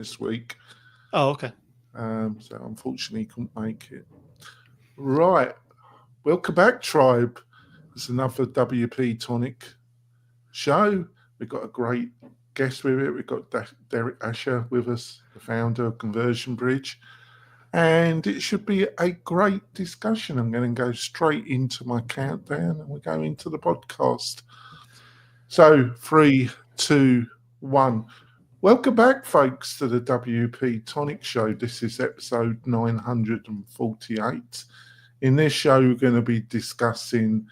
this week. Oh, okay. So unfortunately couldn't make it. Right. Welcome back, Tribe. It's another WP-Tonic show. We've got a great guest with it. We've got Derek Ashauer with us, the founder of Conversion Bridge. And it should be a great discussion. I'm going to go straight into my countdown and we'll go into the podcast. So 3, 2, 1. Welcome back, folks, to the WP-Tonic show. This is episode 948. In this show, we're going to be discussing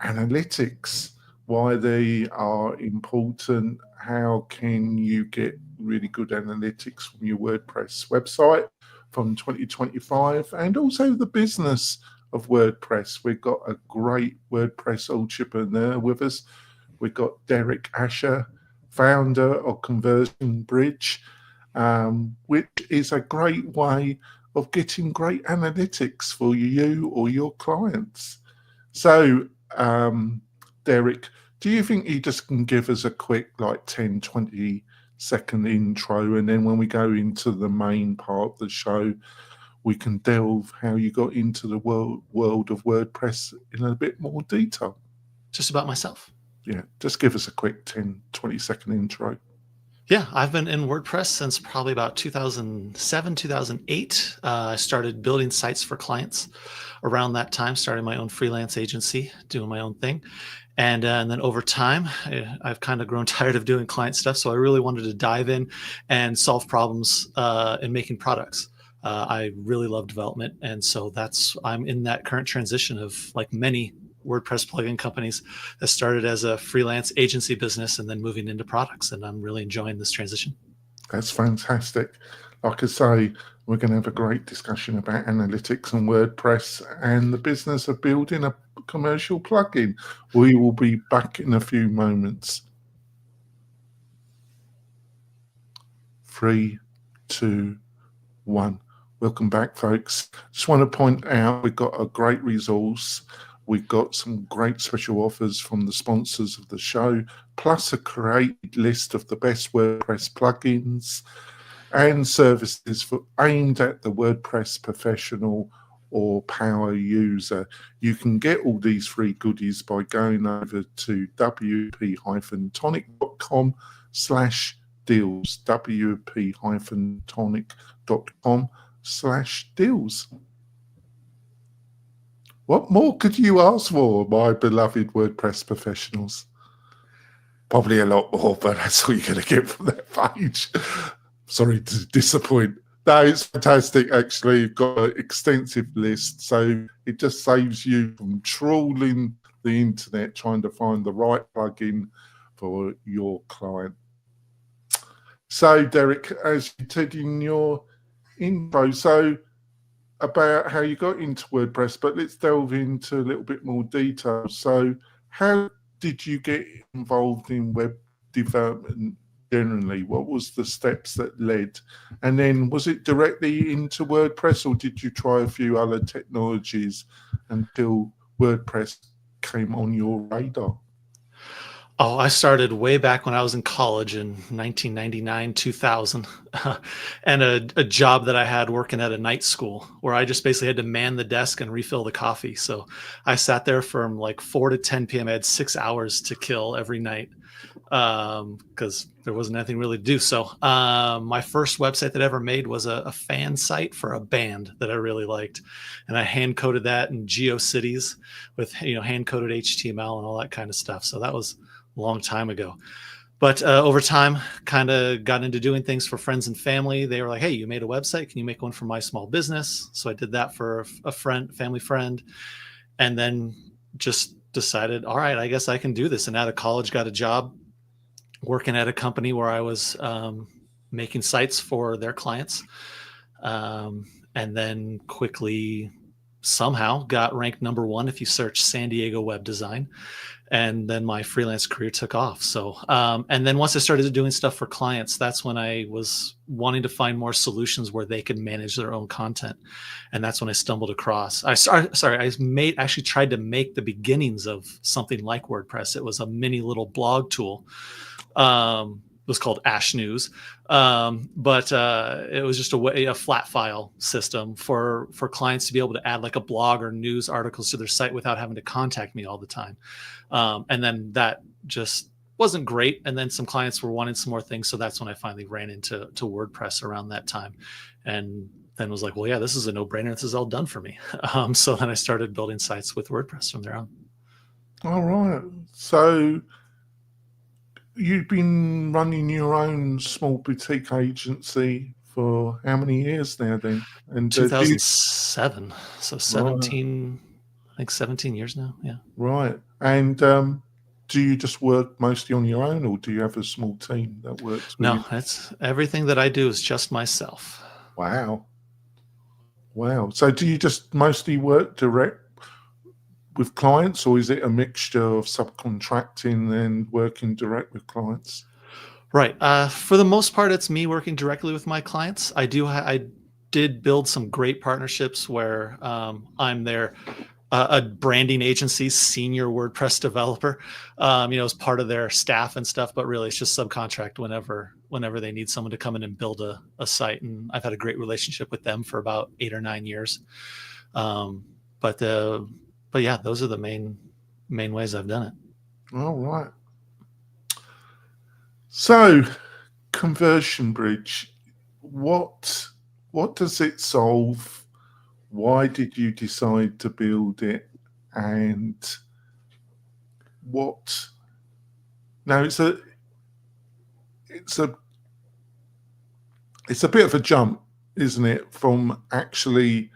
analytics, why they are important, how can you get really good analytics from your WordPress website from 2025, and also the business of WordPress. We've got a great WordPress entrepreneur with us. We've got Derek Ashauer, founder of Conversion Bridge, which is a great way of getting great analytics for you or your clients. So, Derek, do you think you just can give us a quick 10, 20 second intro, and then when we go into the main part of the show, we can delve how you got into the world of WordPress in a bit more detail? Just about myself. Yeah, just give us a quick 10, 20 second intro. Yeah, I've been in WordPress since probably about 2007, 2008. I started building sites for clients around that time, starting my own freelance agency, doing my own thing. And then over time, I've kind of grown tired of doing client stuff. So I really wanted to dive in and solve problems in making products. I really love development. And so I'm in that current transition of like many WordPress plugin companies that started as a freelance agency business and then moving into products. And I'm really enjoying this transition. That's fantastic. Like I say, we're going to have a great discussion about analytics and WordPress and the business of building a commercial plugin. We will be back in a few moments. 3, 2, 1. Welcome back, folks. Just want to point out we've got a great resource. We've got some great special offers from the sponsors of the show, plus a created list of the best WordPress plugins and services aimed at the WordPress professional or power user. You can get all these free goodies by going over to wp-tonic.com/deals, wp-tonic.com/deals. What more could you ask for, my beloved WordPress professionals? Probably a lot more, but that's all you're going to get from that page. Sorry to disappoint. No, it's fantastic, actually. You've got an extensive list, so it just saves you from trawling the internet trying to find the right plugin for your client. So, Derek, as you said in your intro, about how you got into WordPress, but let's delve into a little bit more detail. So how did you get involved in web development generally? What was the steps that led? And then was it directly into WordPress, or did you try a few other technologies until WordPress came on your radar? Oh, I started way back when I was in college in 1999, 2000, and a job that I had working at a night school where I just basically had to man the desk and refill the coffee. So I sat there from like 4 to 10 p.m. I had 6 hours to kill every night because there wasn't anything really to do. So my first website that I ever made was a fan site for a band that I really liked. And I hand coded that in GeoCities with, hand coded HTML and all that kind of stuff. So that was long time ago. But over time, kind of got into doing things for friends and family. They were like, hey, you made a website. Can you make one for my small business? So I did that for a family friend, and then just decided, all right, I guess I can do this. And out of college, got a job working at a company where I was making sites for their clients. And then quickly somehow got ranked #1 if you search San Diego web design. And then my freelance career took off. So, and then once I started doing stuff for clients, that's when I was wanting to find more solutions where they could manage their own content. And that's when I stumbled across, I actually tried to make the beginnings of something like WordPress. It was a mini little blog tool was called Ash News, but it was just a flat file system for clients to be able to add like a blog or news articles to their site without having to contact me all the time. And then that just wasn't great. And then some clients were wanting some more things, so that's when I finally ran into WordPress around that time, and then was like, well, yeah, this is a no-brainer. This is all done for me. So then I started building sites with WordPress from there on. All right. So you've been running your own small boutique agency for how many years now then? And 2007. So right, 17, I think 17 years now. Yeah. right. And do you just work mostly on your own, or do you have a small team that works with you? No, that's everything that I do is just myself. Wow. Wow. So do you just mostly work direct with clients, or is it a mixture of subcontracting and working direct with clients? Right. For the most part, it's me working directly with my clients. I did build some great partnerships where I'm their a branding agency senior WordPress developer, as part of their staff and stuff. But really, it's just subcontract whenever they need someone to come in and build a site. And I've had a great relationship with them for about 8 or 9 years. But yeah, those are the main ways I've done it. All right. So, Conversion Bridge, what does it solve? Why did you decide to build it? And what? Now it's a bit of a jump, isn't it, from actually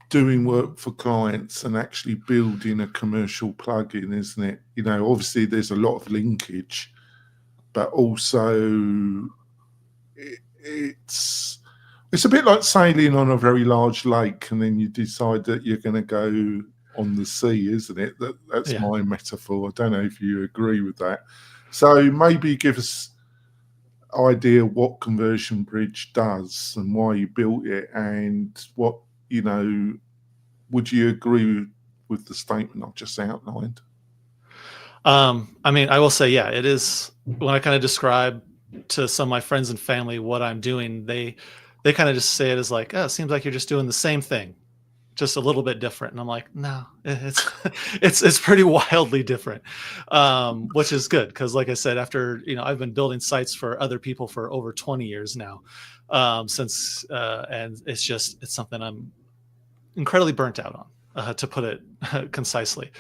doing work for clients and actually building a commercial plugin, isn't it? Obviously there's a lot of linkage, but also it's a bit like sailing on a very large lake and then you decide that you're going to go on the sea, isn't it? That's my metaphor. I don't know if you agree with that. So maybe give us an idea what Conversion Bridge does and why you built it, and what, would you agree with the statement I've just outlined? I mean, I will say, yeah, it is. When I kind of describe to some of my friends and family what I'm doing, they kind of just say it as like, oh, it seems like you're just doing the same thing, just a little bit different. And I'm like, no, it's it's pretty wildly different, which is good, because like I said, after I've been building sites for other people for over 20 years now, and it's something I'm incredibly burnt out on, to put it concisely.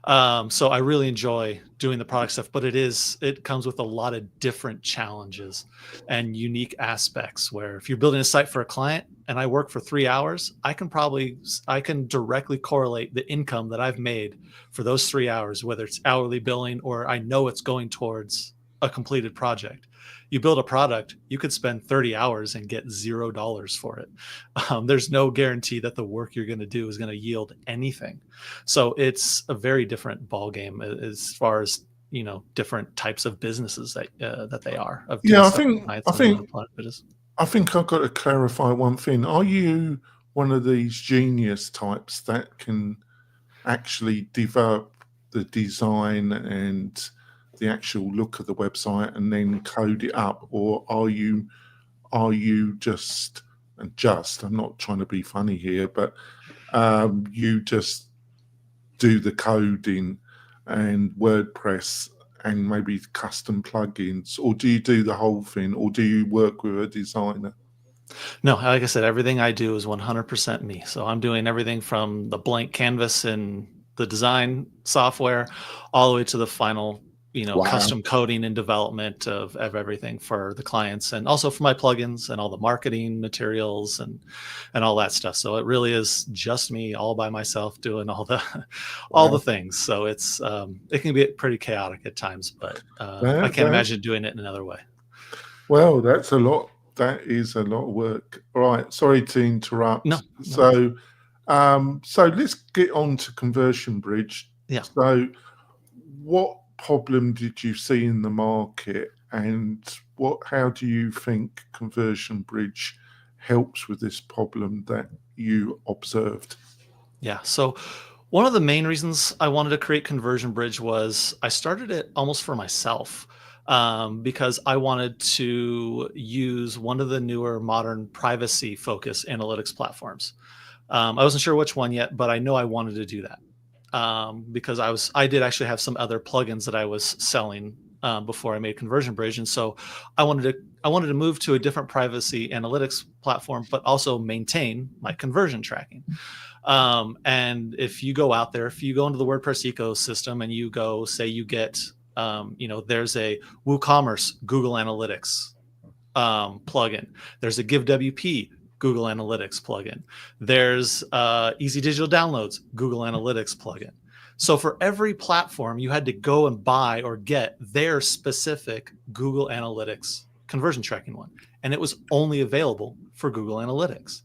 So I really enjoy doing the product stuff, but it comes with a lot of different challenges and unique aspects, where if you're building a site for a client and I work for 3 hours, I can directly correlate the income that I've made for those 3 hours, whether it's hourly billing or I know it's going towards a completed project. You build a product, you could spend 30 hours and get $0 for it. There's no guarantee that the work you're going to do is going to yield anything. So it's a very different ballgame as far as different types of businesses that they are. I think I've got to clarify one thing. Are you one of these genius types that can actually develop the design and the actual look of the website and then code it up, or are you just, I'm not trying to be funny here, but you just do the coding and WordPress and maybe custom plugins, or do you do the whole thing, or do you work with a designer? No, like I said, everything I do is 100% me. So I'm doing everything from the blank canvas and the design software all the way to the final Wow. custom coding and development of everything for the clients, and also for my plugins and all the marketing materials and all that stuff. So it really is just me all by myself doing all the things. So it's it can be pretty chaotic at times, but I can't imagine doing it in another way. Well, that's a lot. That is a lot of work. All right. Sorry to interrupt. No. So let's get on to Conversion Bridge. Yeah. So what problem did you see in the market, and how do you think Conversion Bridge helps with this problem that you observed? Yeah. So one of the main reasons I wanted to create Conversion Bridge was I started it almost for myself. because I wanted to use one of the newer modern privacy focused analytics platforms. I wasn't sure which one yet, but I know I wanted to do that because I did actually have some other plugins that I was selling before I made Conversion Bridge, and so I wanted to move to a different privacy analytics platform, but also maintain my conversion tracking. And if you go out there, if you go into the WordPress ecosystem and you go, say you get, there's a WooCommerce Google Analytics plugin. There's a GiveWP Google Analytics plugin. There's Easy Digital Downloads Google Analytics plugin. So for every platform, you had to go and buy or get their specific Google Analytics conversion tracking one. And it was only available for Google Analytics.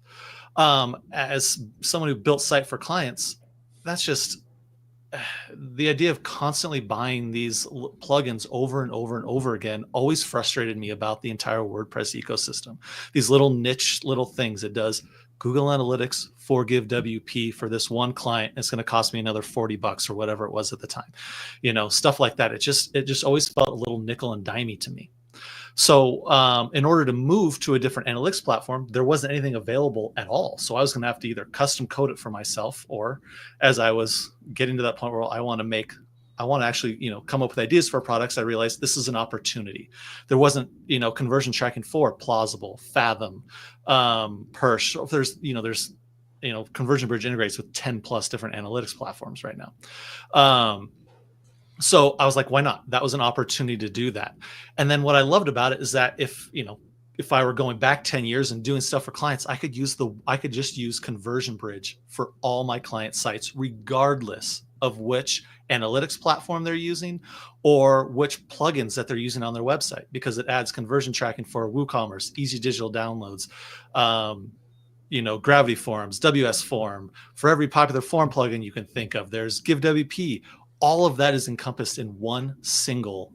As someone who built Site for Clients, that's just the idea of constantly buying these plugins over and over and over again always frustrated me about the entire WordPress ecosystem. These little niche little things it does. Google Analytics for GiveWP for this one client, it's going to cost me another $40 or whatever it was at the time. Stuff like that. It just always felt a little nickel and dimey to me. So in order to move to a different analytics platform, there wasn't anything available at all. So I was going to have to either custom code it for myself, or as I was getting to that point where I want to actually, come up with ideas for products, I realized this is an opportunity. There wasn't, conversion tracking for Plausible, Fathom, Persh. There's Conversion Bridge integrates with 10 plus different analytics platforms right now. So I was like, why not? That was an opportunity to do that. And then what I loved about it is that if I were going back 10 years and doing stuff for clients, I could just use Conversion Bridge for all my client sites, regardless of which analytics platform they're using or which plugins that they're using on their website, because it adds conversion tracking for WooCommerce, Easy Digital Downloads, Gravity Forms, WS Form, for every popular form plugin you can think of. There's GiveWP. All of that is encompassed in one single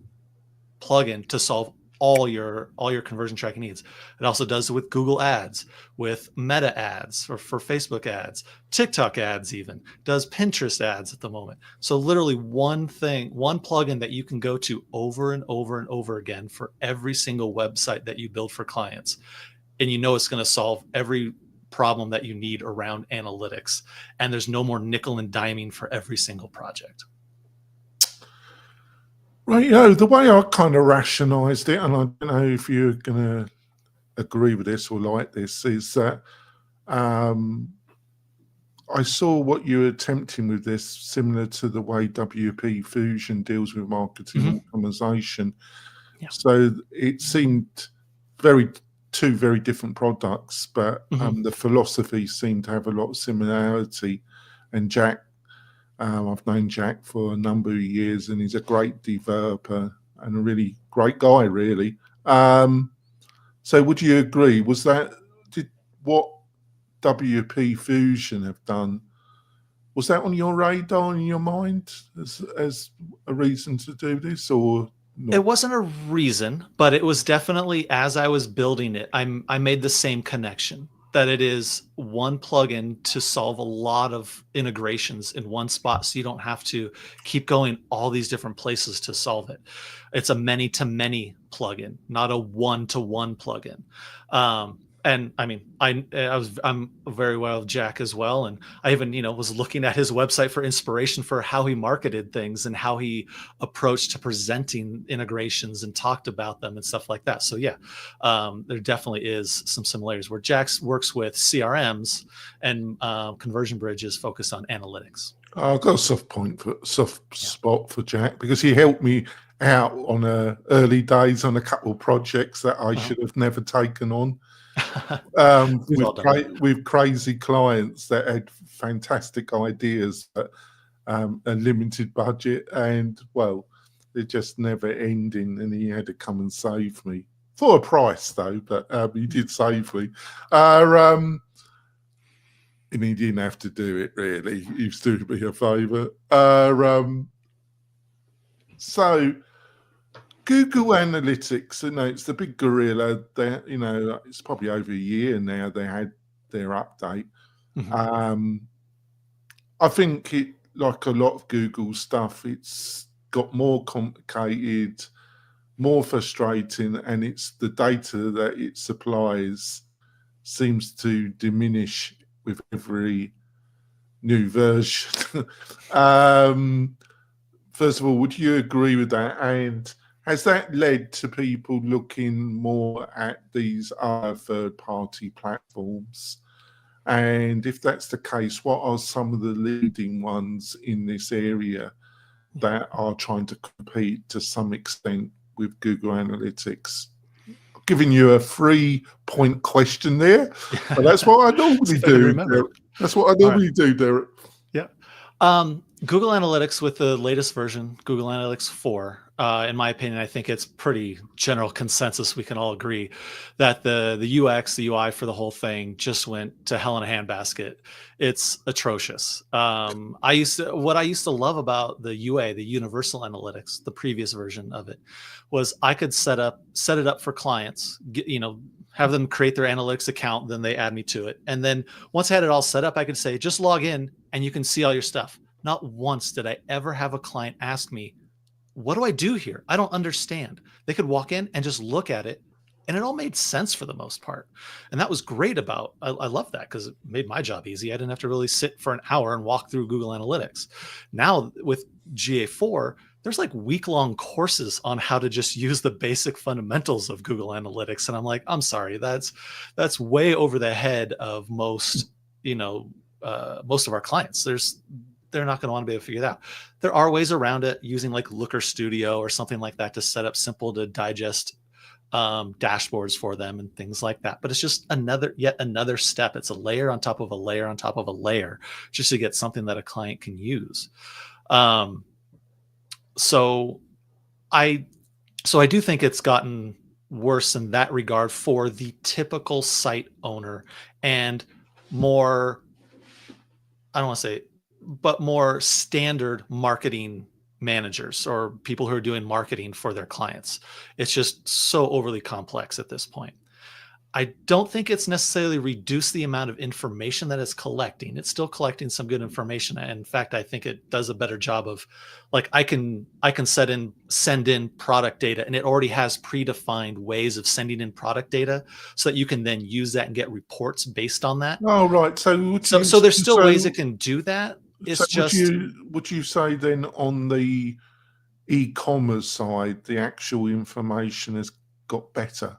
plugin to solve all your conversion tracking needs. It also does it with Google Ads, with Meta Ads, or for Facebook ads, TikTok ads, even does Pinterest ads at the moment. So literally one plugin that you can go to over and over and over again for every single website that you build for clients. And it's going to solve every problem that you need around analytics. And there's no more nickel and diming for every single project. Right, the way I kind of rationalized it, and I don't know if you're going to agree with this or like this, is that I saw what you're attempting with this similar to the way WP Fusion deals with marketing optimization. Yeah. So it seemed two very different products, but the philosophy seemed to have a lot of similarity. And Jack, I've known Jack for a number of years, and he's a great developer and a really great guy, really. So would you agree? Did what WP Fusion have done, was that on your radar, in your mind, as a reason to do this, or not? It wasn't a reason, but it was definitely, as I was building it, I made the same connection, that it is one plugin to solve a lot of integrations in one spot, so you don't have to keep going all these different places to solve it. It's a many-to-many plugin, not a one-to-one plugin. And I mean, I'm very well with Jack as well, and I even was looking at his website for inspiration for how he marketed things and how he approached to presenting integrations and talked about them and stuff like that. So yeah, there definitely is some similarities where Jack works with CRMs and Conversion Bridge is focused on analytics. I've got a soft spot for Jack, because he helped me out on early days on a couple of projects that I should have never taken on. With crazy clients that had fantastic ideas, but a limited budget, and they're just never ending, and he had to come and save me for a price, though. But he did save me, and he didn't have to do it, really. He used to do me a favor. So Google Analytics, it's the big gorilla. It's probably over a year now they had their update. I think like a lot of Google stuff, it's got more complicated, more frustrating, and it's the data that it supplies seems to diminish with every new version. First of all, would you agree with that? And has that led to people looking more at these other third-party platforms? And if that's the case, what are some of the leading ones in this area that are trying to compete to some extent with Google Analytics? Giving you a 3-point question there, but that's what I normally do. That's what I normally do, Derek. Yeah. Google Analytics with the latest version, Google Analytics 4, in my opinion, I think it's pretty general consensus. We can all agree that the UX, the UI for the whole thing just went to hell in a handbasket. It's atrocious. What I used to love about the UA, the Universal Analytics, the previous version of it, was I could set it up for clients, have them create their analytics account, then they add me to it. And then once I had it all set up, I could say, just log in and you can see all your stuff. Not once did I ever have a client ask me, what do I do here? I don't understand. They could walk in and just look at it, and it all made sense for the most part. And that was great about, I love that because it made my job easy. I didn't have to really sit for an hour and walk through Google Analytics. Now with GA4, there's like week-long courses on how to just use the basic fundamentals of Google Analytics. And I'm like, I'm sorry, that's way over the head of most of our clients. They're not going to want to be able to figure it out. There are ways around it using like Looker Studio or something like that to set up simple to digest dashboards for them and things like that. But it's just yet another step. It's a layer on top of a layer on top of a layer just to get something that a client can use. So I do think it's gotten worse in that regard for the typical site owner and more, I don't want to say, but more standard marketing managers or people who are doing marketing for their clients. It's just so overly complex at this point. I don't think it's necessarily reduced the amount of information that it's collecting. It's still collecting some good information. And in fact, I think it does a better job of, like, I can send in product data, and it already has predefined ways of sending in product data so that you can then use that and get reports based on that. Oh, right. So there's still ways it can do that. It's just, would you say then on the e-commerce side, the actual information has got better?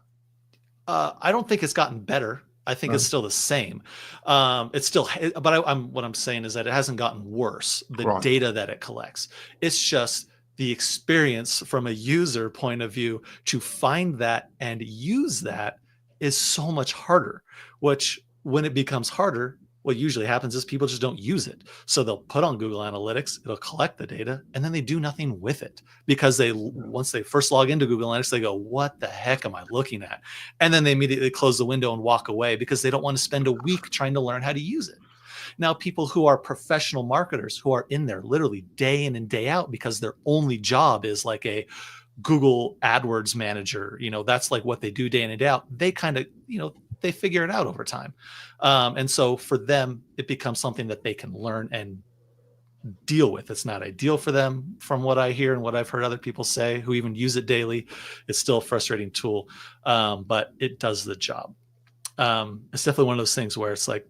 I don't think it's gotten better. I think it's still the same. It's still, but what I'm saying is that it hasn't gotten worse. The data that it collects, it's just the experience from a user point of view to find that and use that is so much harder. Which, when it becomes harder, what usually happens is people just don't use it. So they'll put on Google Analytics, it'll collect the data, and then they do nothing with it because once they first log into Google Analytics, they go, what the heck am I looking at? And then they immediately close the window and walk away because they don't want to spend a week trying to learn how to use it. Now, people who are professional marketers who are in there literally day in and day out because their only job is like a Google AdWords manager, that's like what they do day in and day out. They kind of, they figure it out over time. And so for them, it becomes something that they can learn and deal with. It's not ideal for them from what I hear and what I've heard other people say who even use it daily. It's still a frustrating tool, but it does the job. It's definitely one of those things where it's like,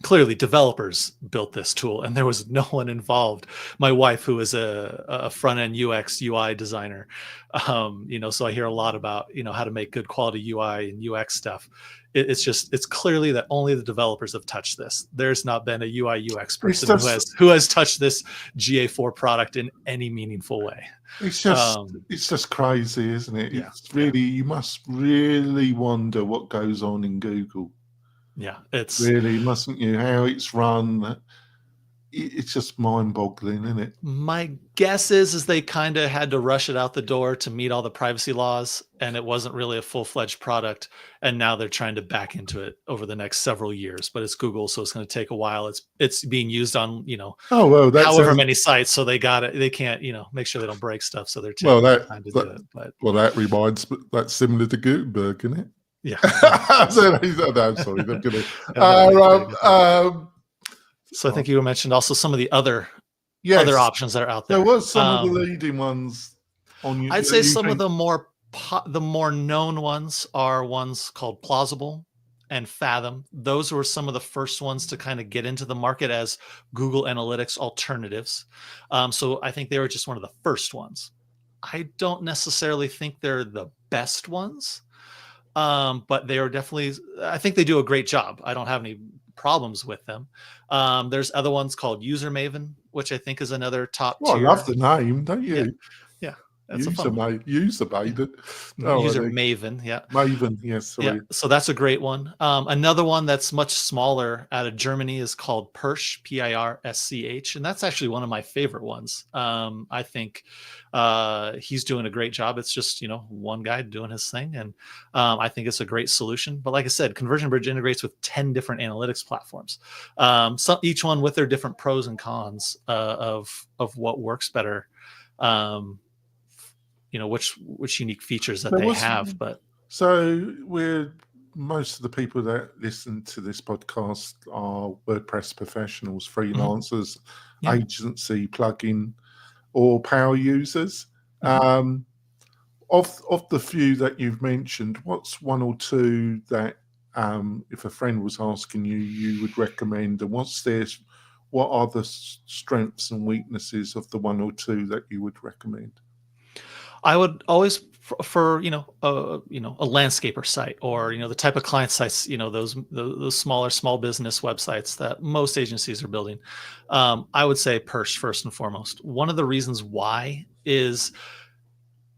clearly developers built this tool and there was no one involved. My wife, who is a front-end UX UI designer, so I hear a lot about, how to make good quality UI and UX stuff. It's clearly that only the developers have touched this. There's not been a UI UX person who has touched this GA4 product in any meaningful way. It's just crazy, isn't it? Yeah. It's really, you must really wonder what goes on in Google. Yeah, it's really, mustn't you? How it's run. It's just mind-boggling, isn't it? My guess is they kind of had to rush it out the door to meet all the privacy laws, and it wasn't really a full-fledged product. And now they're trying to back into it over the next several years. But it's Google, so it's going to take a while. It's being used on however many sites, so they got it. They can't make sure they don't break stuff, so they're taking time to do it. But that's similar to Gutenberg, isn't it? Yeah. I'm sorry. I'm kidding. So I think you mentioned also some of the other options that are out there. There was some of the leading ones on you. I'd say some of the more the more known ones are ones called Plausible and Fathom. Those were some of the first ones to kind of get into the market as Google Analytics alternatives. So I think they were just one of the first ones. I don't necessarily think they're the best ones, but they are definitely, I think they do a great job. I don't have any problems with them. There's other ones called User Maven, which I think is another top Well, I tier. love the name, don't you? Yeah, yeah, that's a fun one. User Maven. Oh, User Maven, yeah. Maven, yes, Yeah, sorry. so that's a great one. Another one that's much smaller out of Germany is called Pirsch, Pirsch, and that's actually one of my favorite ones. I think he's doing a great job. It's just, one guy doing his thing, and I think it's a great solution. But like I said, Conversion Bridge integrates with 10 different analytics platforms, each one with their different pros and cons of what works better. Which unique features that they have, but. So most of the people that listen to this podcast are WordPress professionals, freelancers, agency, plugin, or power users. Of the few that you've mentioned, what's one or two that, if a friend was asking you, you would recommend, and what are the strengths and weaknesses of the one or two that you would recommend? I would always for a landscaper site, or the type of client sites, those small business websites that most agencies are building. I would say Pirsch first and foremost. One of the reasons why is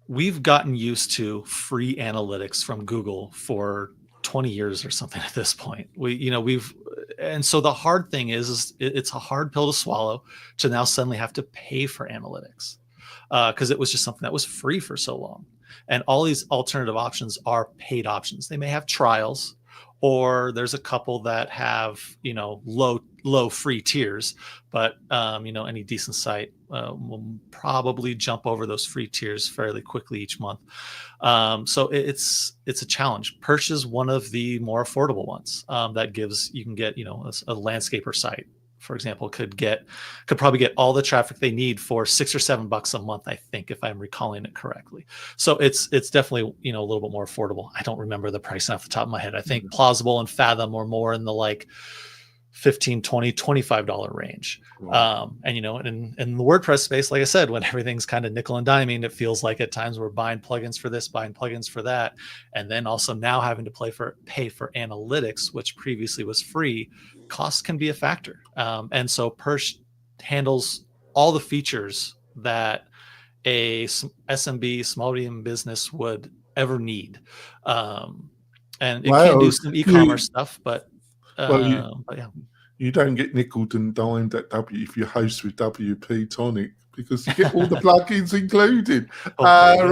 we've gotten used to free analytics from Google for 20 years or something at this point. And so the hard thing is it's a hard pill to swallow to now suddenly have to pay for analytics. Because it was just something that was free for so long. And all these alternative options are paid options. They may have trials, or there's a couple that have, low free tiers, but, any decent site will probably jump over those free tiers fairly quickly each month. So it's a challenge. Pirsch is one of the more affordable ones that you can get, a landscaper site, for example, could probably get all the traffic they need for $6 or $7 a month, I think, if I'm recalling it correctly. So it's definitely, a little bit more affordable. I don't remember the price off the top of my head. I think Plausible and Fathom are more in the like $15, $20, $25 range. Wow. And in the WordPress space, like I said, when everything's kind of nickel and diming, it feels like at times we're buying plugins for this, buying plugins for that, and then also now having to pay for analytics, which previously was free. Cost can be a factor. And so Pirsch handles all the features that a SMB, small medium business would ever need. And it can do some e-commerce stuff, but yeah. You don't get nickeled and dimed if you host with WP-Tonic, because you get all the plugins included. But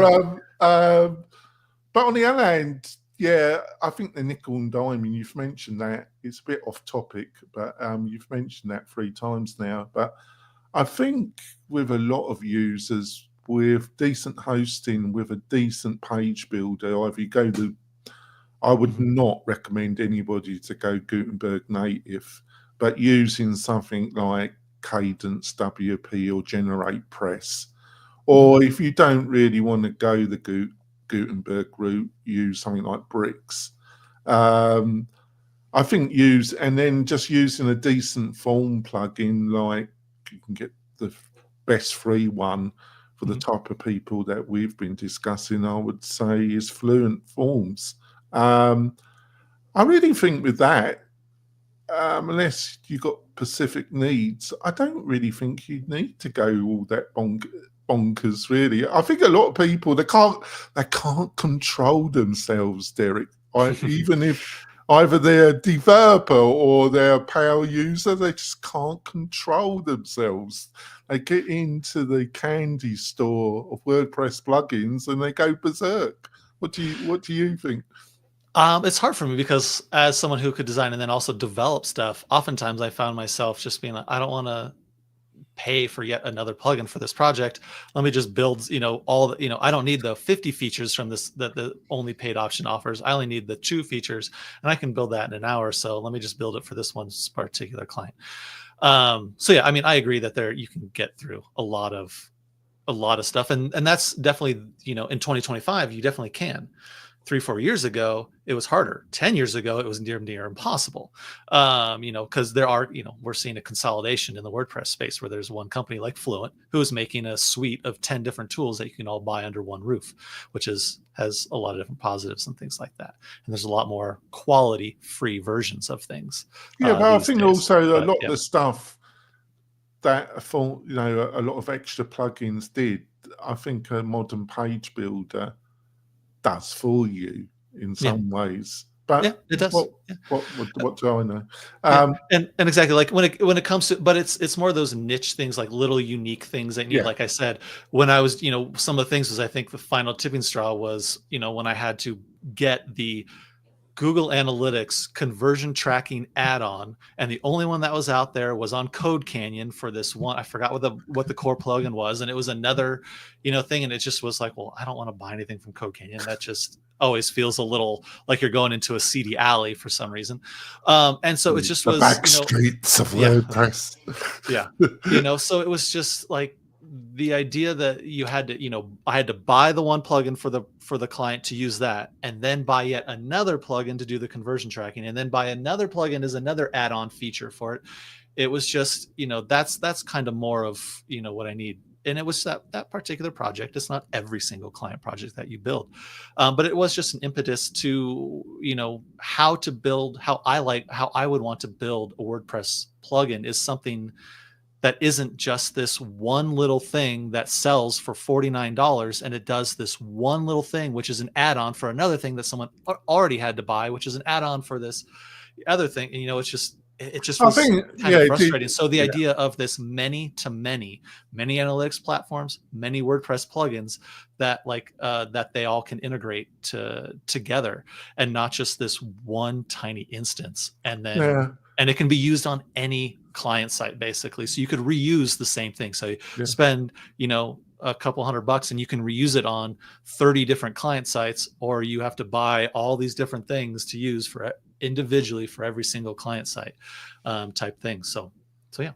on the other hand, yeah, I think the nickel and diming, you've mentioned that, it's a bit off topic, but you've mentioned that 3 times now. But I think with a lot of users, with decent hosting, with a decent page builder, I would not recommend anybody to go Gutenberg native, but using something like Cadence, WP, or Generate Press. Or if you don't really want to go the Gutenberg route, use something like Bricks. I think just using a decent form plugin, like you can get the best free one for the type of people that we've been discussing, I would say, is Fluent Forms. I really think with that, unless you've got specific needs, I don't really think you need to go all that bonkers, really. I think a lot of people, they can't control themselves, Derek. Even if either they're a developer or they're a power user, they just can't control themselves. They get into the candy store of WordPress plugins and they go berserk. What do you think? It's hard for me because as someone who could design and then also develop stuff, oftentimes I found myself just being like, I don't want to pay for yet another plugin for this project. Let me just build, I don't need the 50 features from this that the only paid option offers. I only need the 2 features, and I can build that in an hour. So let me just build it for this one particular client. So yeah, I mean, I agree that you can get through a lot of a lot of stuff. And that's definitely, in 2025, you definitely can. 3-4 years ago, it was harder. 10 years ago, it was near impossible. Because there are, we're seeing a consolidation in the WordPress space where there's one company like Fluent who is making a suite of 10 different tools that you can all buy under one roof, which has a lot of different positives and things like that. And there's a lot more quality free versions of things. Yeah, but I these think days. also a But, lot yeah. of the stuff that I thought, a lot of extra plugins did, I think a modern page builder does for you in some ways. But Yeah, it does. what do I know? And exactly, like when it comes to, but it's more those niche things, like little unique things that you need. Yeah. Like I said, when I was, some of the things was, I think the final tipping straw was, when I had to get the Google Analytics conversion tracking add-on, and the only one that was out there was on Code Canyon for this one. I forgot what the core plugin was, and it was another, thing, and it just was like, well, I don't want to buy anything from Code Canyon. That just always feels a little like you're going into a seedy alley for some reason. And so it just the was back streets of WordPress. Yeah. So it was just like the idea that you had to, I had to buy the one plugin for the client to use that, and then buy yet another plugin to do the conversion tracking, and then buy another plugin as another add-on feature for it. It was just, that's kind of more of, what I need. And it was that particular project. It's not every single client project that you build, but it was just an impetus to, how to build, how I would want to build a WordPress plugin is something that isn't just this one little thing that sells for $49 and it does this one little thing, which is an add-on for another thing that someone already had to buy, which is an add-on for this other thing. And, it just was kind of frustrating. So the idea of this many analytics platforms, many WordPress plugins that that they all can integrate together, and not just this one tiny instance. And then, and it can be used on any client site basically. So you could reuse the same thing. So you spend, a couple $100 and you can reuse it on 30 different client sites, or you have to buy all these different things to use for individually for every single client site, type thing. So yeah,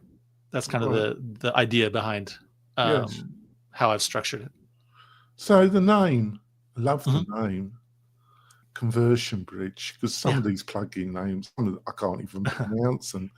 that's kind of the idea behind how I've structured it. So the name, I love the name, Conversion Bridge, because some of these plugin names, I can't even pronounce them.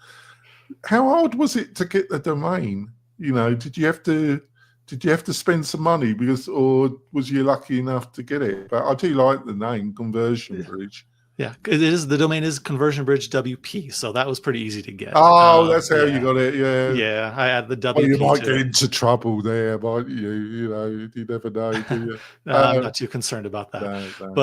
How hard was it to get the domain? Did you have to spend some money or was you lucky enough to get it? But I do like the name Conversion Bridge. Yeah, the domain is Conversion Bridge WP, so that was pretty easy to get. Oh, that's how you got it. Yeah, I had the WP. Well, you might get into trouble there, might you? You never know, do you? I'm not too concerned about that. No.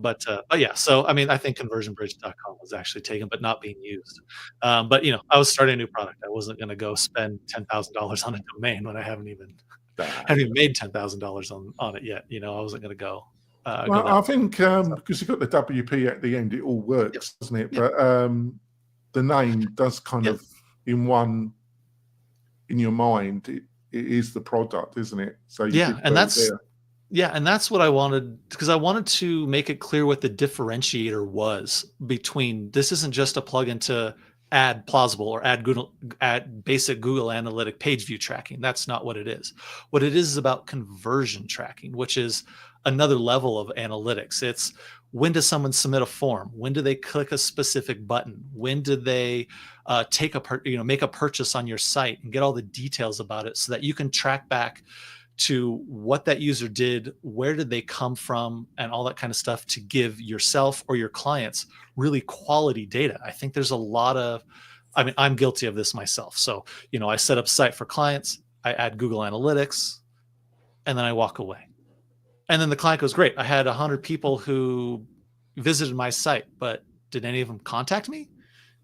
But yeah. So I mean, I think conversionbridge.com was actually taken, but not being used. But I was starting a new product. I wasn't going to go spend $10,000 on a domain when I haven't even made $10,000 on it yet. I wasn't going to go. Well, I think because you've got the WP at the end, it all works, doesn't it? But the name does kind of in your mind, it is the product, isn't it? So and that's what I wanted, because I wanted to make it clear what the differentiator was between, this isn't just a plugin to add plausible or add basic Google Analytic page view tracking. That's not what it is. What it is about conversion tracking, which is another level of analytics. It's when does someone submit a form? When do they click a specific button? When do they make a purchase on your site, and get all the details about it so that you can track back to what that user did, where did they come from, and all that kind of stuff, to give yourself or your clients really quality data. I think there's a lot of, I'm guilty of this myself. So, I set up a site for clients, I add Google Analytics, and then I walk away. And then the client goes, great, I had 100 people who visited my site, but did any of them contact me?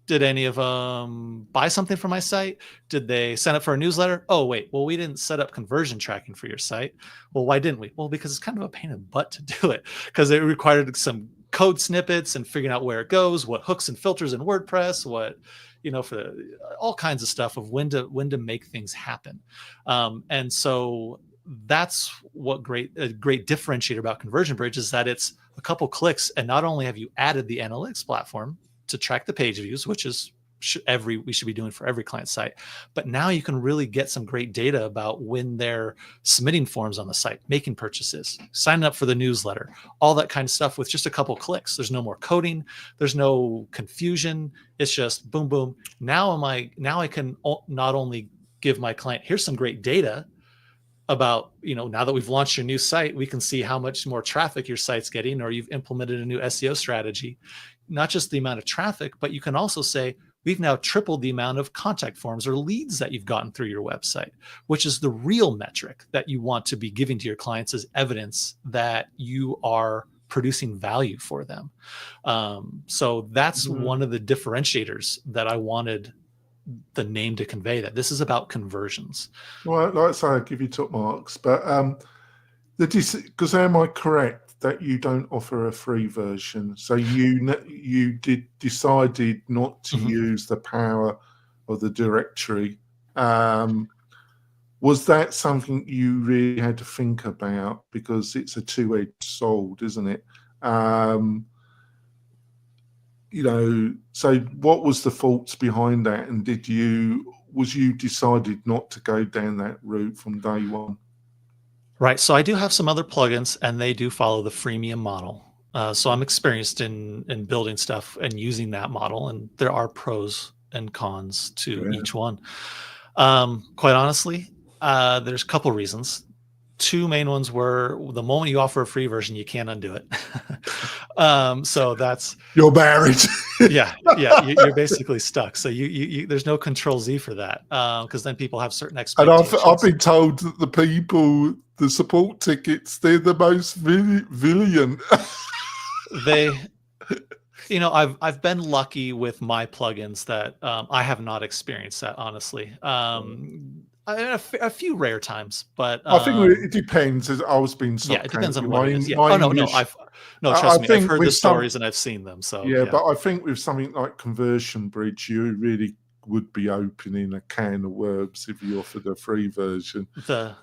Did any of them buy something from my site? Did they sign up for a newsletter? Oh, wait, well, we didn't set up conversion tracking for your site. Well, why didn't we? Well, because it's kind of a pain in the butt to do it, because it required some code snippets and figuring out where it goes, what hooks and filters in WordPress, what, for all kinds of stuff of when to make things happen. And so that's what a great differentiator about Conversion Bridge is, that it's a couple clicks, and not only have you added the analytics platform to track the page views, which is we should be doing for every client site. But now you can really get some great data about when they're submitting forms on the site, making purchases, signing up for the newsletter, all that kind of stuff with just a couple clicks. There's no more coding, there's no confusion. It's just boom, boom. Now I can not only give my client, here's some great data about, now that we've launched your new site, we can see how much more traffic your site's getting, or you've implemented a new SEO strategy. Not just the amount of traffic, but you can also say, we've now tripled the amount of contact forms or leads that you've gotten through your website, which is the real metric that you want to be giving to your clients as evidence that you are producing value for them. So that's one of the differentiators that I wanted the name to convey, that this is about conversions. Well, like I say, I give you top marks, but because am I correct that you don't offer a free version? So you decided not to use the power of the directory. Was that something you really had to think about, because it's a two-edged sword, isn't it? So what was the thoughts behind that, and was you decided not to go down that route from day one? Right. So I do have some other plugins, and they do follow the freemium model. So I'm experienced in building stuff and using that model, and there are pros and cons to each one. Quite honestly, there's a couple reasons. Two main ones were, the moment you offer a free version, you can't undo it. So that's, you're married. yeah, you're basically stuck. So you there's no Control Z for that, because then people have certain expectations. And I've been told that the support tickets, they're the most villain. I've been lucky with my plugins that I have not experienced that, honestly. A few rare times, but I think it depends. I was being it depends on what it is. Yeah. Trust me, I've heard the stories and I've seen them. So yeah, but I think with something like Conversion Bridge, you really would be opening a can of worms if you offered a free version. The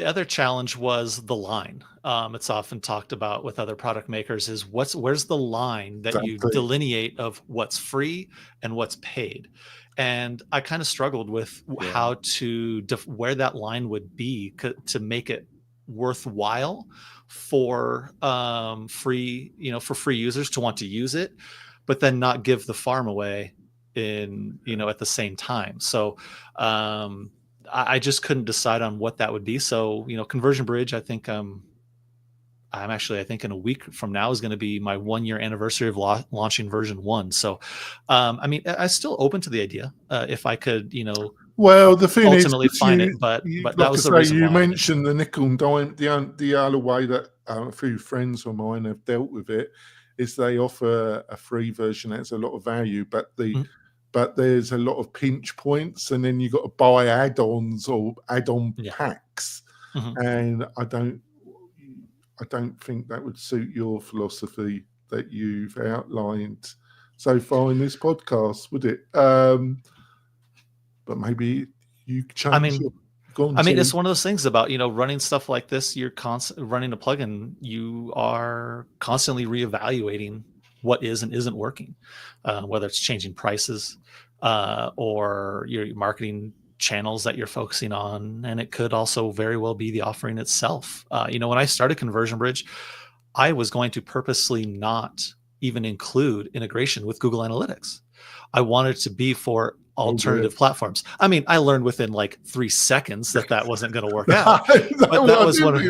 other challenge was the line. It's often talked about with other product makers is where's the line that you delineate of what's free and what's paid. And I kind of struggled with how to where that line would be to make it worthwhile for free, for free users to want to use it, but then not give the farm away at the same time. So I just couldn't decide on what that would be. So Conversion Bridge, I think I think in a week from now is going to be my 1-year anniversary of launching version 1. So, I'm still open to the idea if I could, well, the thing ultimately find it, but that was the reason you why mentioned the nickel and dime. The other way that a few friends of mine have dealt with it is they offer a free version that has a lot of value, but there's a lot of pinch points, and then you got to buy add-ons or add-on packs, and I don't think that would suit your philosophy that you've outlined so far in this podcast, would it? But maybe you change. It's one of those things about running stuff like this. You're running a plugin. You are constantly reevaluating what is and isn't working, whether it's changing prices or your marketing channels that you're focusing on. And it could also very well be the offering itself. When I started Conversion Bridge, I was going to purposely not even include integration with Google Analytics. I wanted to be for alternative platforms. I learned within like 3 seconds that wasn't going to work out. But that was one of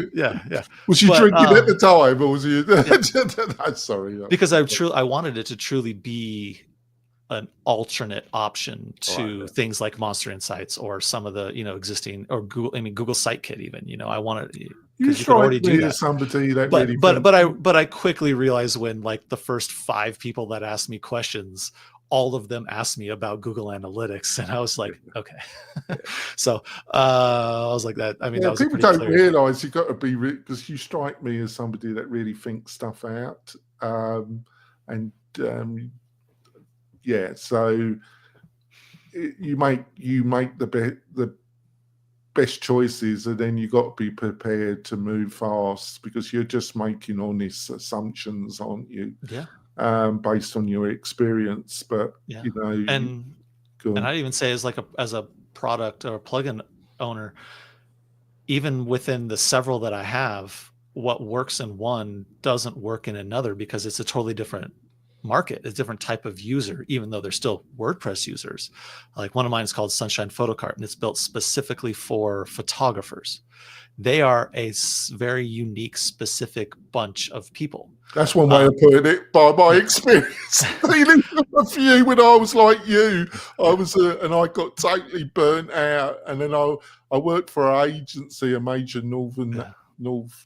Was you drinking at the time, or was you? Sorry, because I wanted it to truly be an alternate option to things like Monster Insights or some of the existing, or Google Sitekit even. I wanted, because you could already do that. Somebody that but I quickly realized when like the first 5 people that asked me questions, all of them asked me about Google Analytics, and I was like, okay. So I was like that. That was people don't realize you've got to be, because you strike me as somebody that really thinks stuff out, so you make the best choices, and then you got to be prepared to move fast, because you're just making honest assumptions, aren't you? Yeah. based on your experience. But Yeah. you know, And I'd even say as a product or a plugin owner, even within the several that I have, what works in one doesn't work in another because it's a totally different market, a different type of user, even though they're still WordPress users. Like one of mine is called Sunshine Photocart, and it's built specifically for photographers. They are a very unique, specific bunch of people. that's one way of putting it. By my experience, dealing with a few when I was like you, and I got totally burnt out. And then I worked for an agency, a major North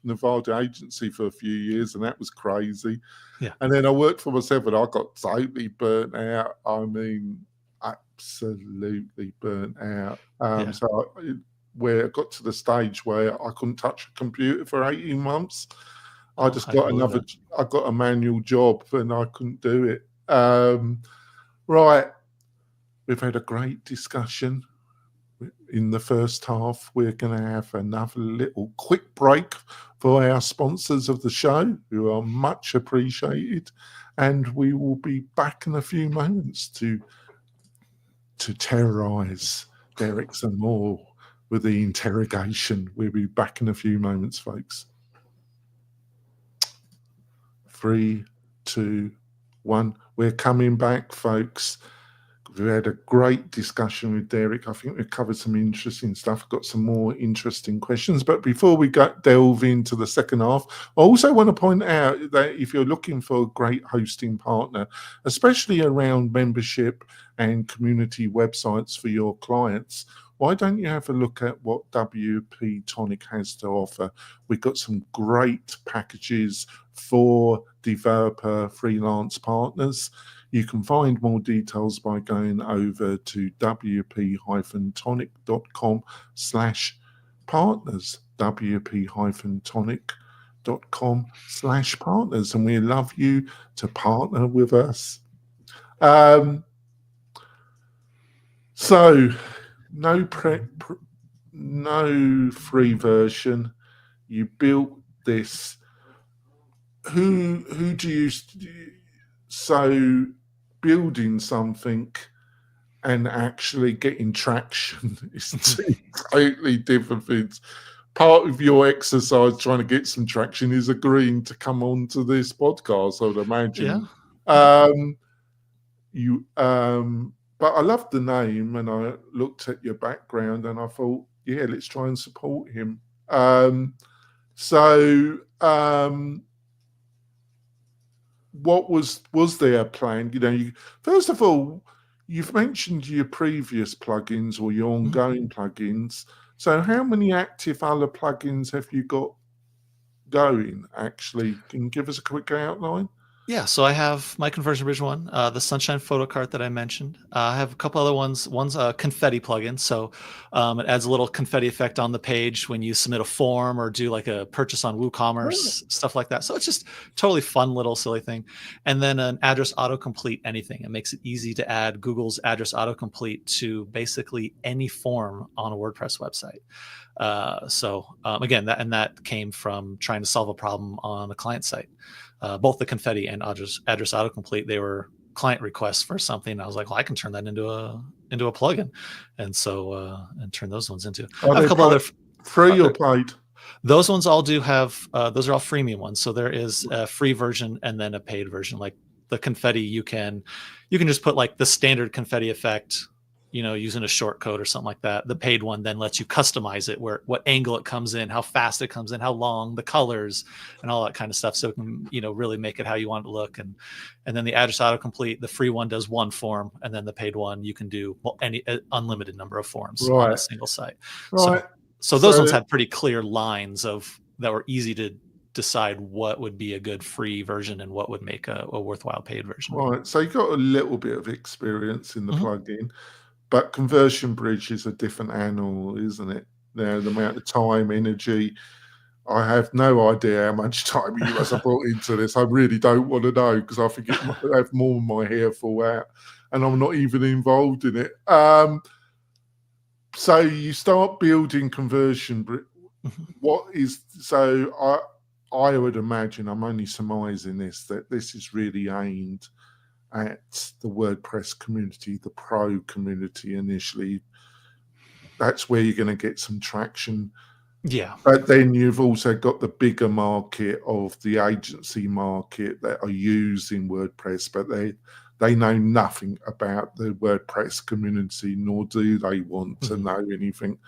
Nevada agency, for a few years, and that was crazy. Yeah. And then I worked for myself, and I got totally burnt out. I mean, absolutely burnt out. So where I got to the stage where I couldn't touch a computer for 18 months. I just got I got a manual job and I couldn't do it. Right. We've had a great discussion in the first half. We're going to have another little quick break for our sponsors of the show, who are much appreciated. And we will be back in a few moments to terrorize Derek some more with the interrogation. We'll be back in a few moments, folks. 3, 2, 1. We're coming back, folks. We had a great discussion with Derek. I think we've covered some interesting stuff. I've got some more interesting questions. But before we delve into the second half, I also want to point out that if you're looking for a great hosting partner, especially around membership and community websites for your clients, why don't you have a look at what WP-Tonic has to offer? We've got some great packages for developer freelance partners. You can find more details by going over to wp-tonic.com/partners, wp-tonic.com/partners, and we love you to partner with us. So no free version. You built this. Who do you? So building something and actually getting traction is two totally different things. Part of your exercise trying to get some traction is agreeing to come on to this podcast, I'd imagine. But I loved the name, and I looked at your background and I thought, yeah, let's try and support him. What was there a plan? You know, first of all, you've mentioned your previous plugins or your ongoing plugins. So how many active other plugins have you got going, actually? Can you give us a quick outline? Yeah, so I have my Conversion Bridge one, the Sunshine Photocart that I mentioned. I have a couple other ones. One's a confetti plugin, so it adds a little confetti effect on the page when you submit a form or do like a purchase on WooCommerce, stuff like that. So it's just totally fun little silly thing. And then an address autocomplete anything. It makes it easy to add Google's address autocomplete to basically any form on a WordPress website. Again, that came from trying to solve a problem on a client site. Both the confetti and address autocomplete, they were client requests for something. I was like, well, I can turn that into a plugin, and so and turn those ones into a couple other free or paid. Those ones all do have those are all freemium ones. So there is a free version and then a paid version. Like the confetti, you can just put like the standard confetti effect, you know, using a short code or something like that. The paid one then lets you customize it, what angle it comes in, how fast it comes in, how long, the colors, and all that kind of stuff. So it can, you know, really make it how you want it to look. And then the address autocomplete, the free one does one form, and then the paid one you can do any unlimited number of forms on a single site. Right. So those ones had pretty clear lines that were easy to decide what would be a good free version and what would make a worthwhile paid version. Right. So you got a little bit of experience in the plugin. But Conversion Bridge is a different animal, isn't it? Now, the amount of time, energy, I have no idea how much time you must have put into this. I really don't want to know, because I think it might have more of my hair fall out, and I'm not even involved in it. So you start building Conversion Bridge. I would imagine, I'm only surmising this, that this is really aimed at the WordPress community, the pro community initially. That's where you're going to get some traction. Yeah. But then you've also got the bigger market of the agency market that are using WordPress, but they know nothing about the WordPress community, nor do they want to know anything.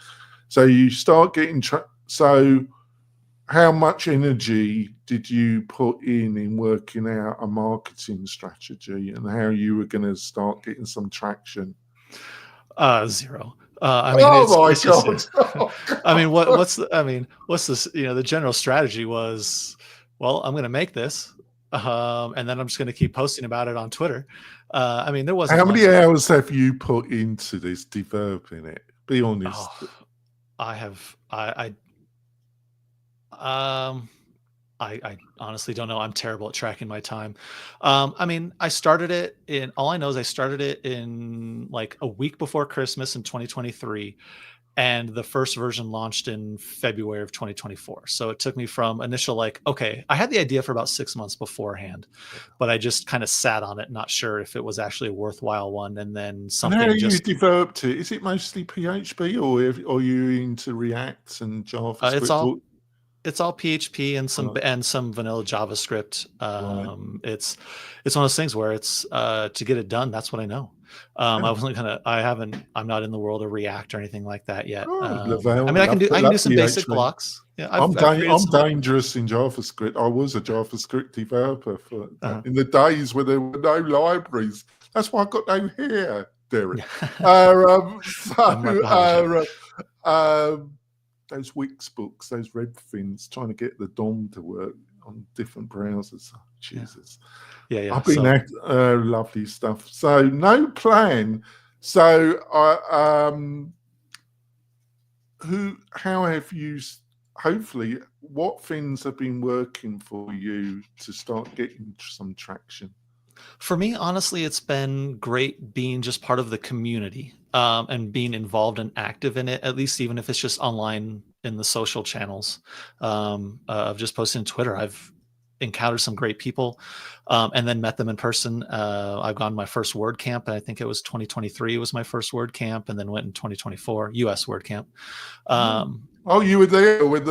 So you start getting so how much energy did you put in working out a marketing strategy, and how you were going to start getting some traction? Zero. I mean, my it's God. just, I mean, what's this, the general strategy was, well, I'm going to make this, and then I'm just going to keep posting about it on Twitter. I mean, there wasn't How much. many hours have you put into this, developing it? Be honest. I honestly don't know. I'm terrible at tracking my time. I mean, I started it in, all I know is I started it in like a week before Christmas in 2023. And the first version launched in February of 2024. So it took me from initial, like, okay, I had the idea for about 6 months beforehand, but I just kind of sat on it, not sure if it was actually a worthwhile one. And then And something how you just, developed it? Is it mostly PHP, or are you into React and JavaScript? it's all PHP and some vanilla JavaScript. It's one of those things where it's to get it done. That's what I know. I'm not in the world of React or anything like that yet. I mean, I can do some basic blocks. Yeah, I'm created dangerous in JavaScript. I was a JavaScript developer in the days where there were no libraries. That's why I got no hair, Derek. Those Wix books, those red things, trying to get the DOM to work on different browsers. Oh, Jesus. Yeah. I've been at lovely stuff. So no plan. So how have you, hopefully, what things have been working for you to start getting some traction? For me, honestly, it's been great being just part of the community, and being involved and active in it, at least even if it's just online in the social channels, of just posting on Twitter. I've encountered some great people, and then met them in person. I've gone to my first WordCamp, and I think it was 2023 was my first WordCamp, and then went in 2024 US WordCamp. You were there when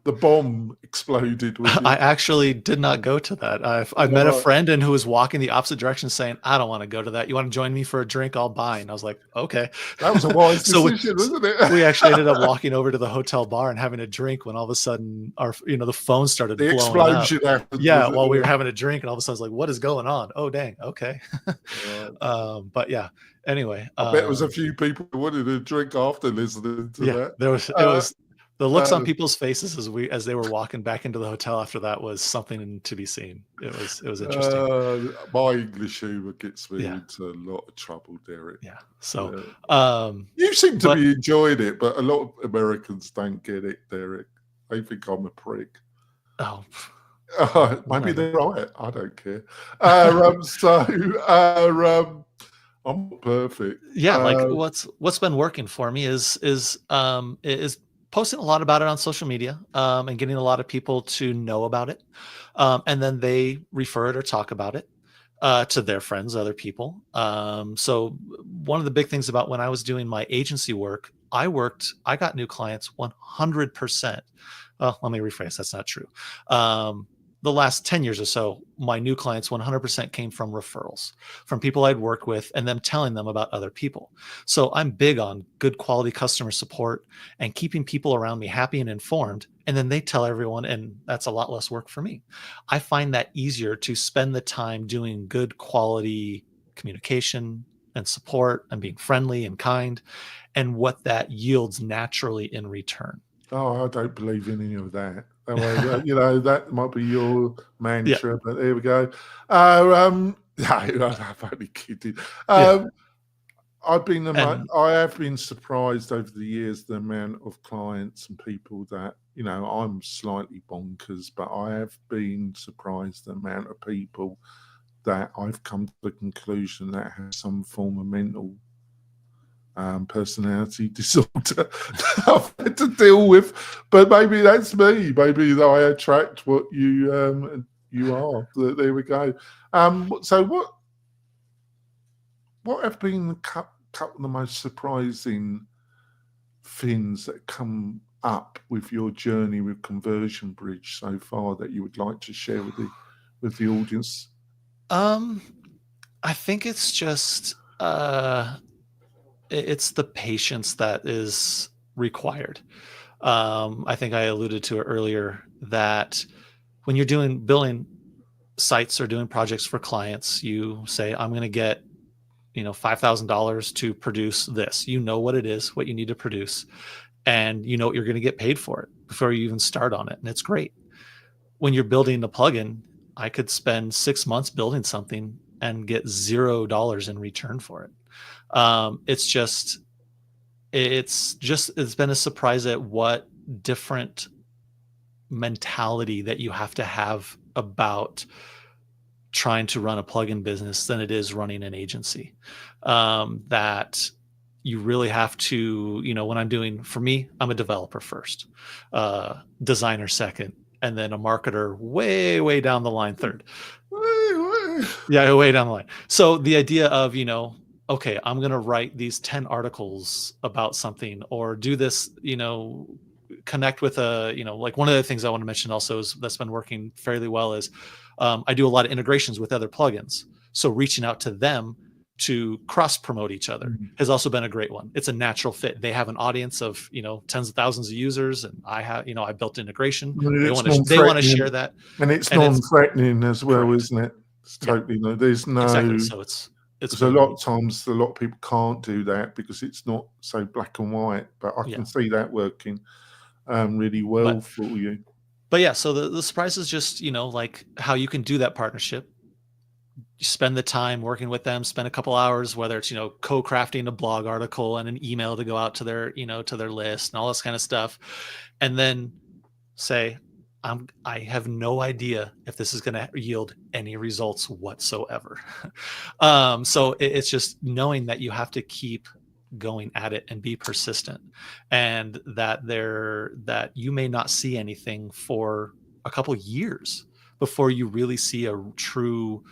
the bomb exploded. I actually did not go to that. I met a friend who was walking the opposite direction saying, I don't want to go to that. You want to join me for a drink? I'll buy. And I was like, okay. That was a wise decision, wasn't it? We actually ended up walking over to the hotel bar and having a drink when all of a sudden the phone started blowing explosion up. happened. Yeah, while we were having a drink, and all of a sudden I was like, what is going on? Oh, dang. Okay. But yeah, anyway. I bet there was a few people who wanted a drink after listening to that. It was the looks on people's faces as they were walking back into the hotel after that was something to be seen. It was interesting. My English humor gets me into a lot of trouble, Derek. Yeah. So you seem to be enjoying it, but a lot of Americans don't get it, Derek. They think I'm a prick. Oh. Maybe they're right. I don't care. I'm perfect. Yeah, like what's been working for me is posting a lot about it on social media, and getting a lot of people to know about it, and then they refer it or talk about it to their friends, other people. So one of the big things about when I was doing my agency work, I got new clients 100%. Well, let me rephrase. That's not true. The last 10 years or so, my new clients 100% came from referrals, from people I'd work with and them telling them about other people. So I'm big on good quality customer support and keeping people around me happy and informed. And then they tell everyone, and that's a lot less work for me. I find that easier to spend the time doing good quality communication and support and being friendly and kind, and what that yields naturally in return. Oh, I don't believe in any of that. That might be your mantra, but there we go. No, I'm only kidding. I have been surprised over the years the amount of clients and people that, I'm slightly bonkers, but I have been surprised the amount of people that I've come to the conclusion that have some form of mental personality disorder I've had to deal with. But maybe that's me. Maybe I attract what you are. There we go. So what have been a couple of the most surprising things that come up with your journey with Conversion Bridge so far that you would like to share with the audience? I think it's just it's the patience that is required. I think I alluded to it earlier that when you're building sites or doing projects for clients, you say, I'm going to get, $5,000 to produce this. You know what it is, what you need to produce, and you know what you're going to get paid for it before you even start on it. And it's great. When you're building a plugin, I could spend 6 months building something and get $0 in return for it. It's been a surprise at what different mentality that you have to have about trying to run a plugin business than it is running an agency. That you really have to, for me, I'm a developer first, designer second, and then a marketer way, way down the line third. Yeah, way down the line. So the idea of, okay, I'm going to write these 10 articles about something, or do this, connect with like one of the things I want to mention also is that's been working fairly well is I do a lot of integrations with other plugins. So reaching out to them to cross promote each other has also been a great one. It's a natural fit. They have an audience of, tens of thousands of users, and I have, I built integration. They want to share that. And it's non-threatening as well, correct. Isn't it? It's totally there's no exactly. So it's a lot of times a lot of people can't do that because it's not so black and white, but I can see that working really well for you. But yeah, so the surprise is just, like how you can do that partnership. You spend the time working with them, spend a couple hours, whether it's, co-crafting a blog article and an email to go out to their, to their list and all this kind of stuff. And then say, I have no idea if this is going to yield any results whatsoever. So it's just knowing that you have to keep going at it and be persistent, and that you may not see anything for a couple years before you really see a true,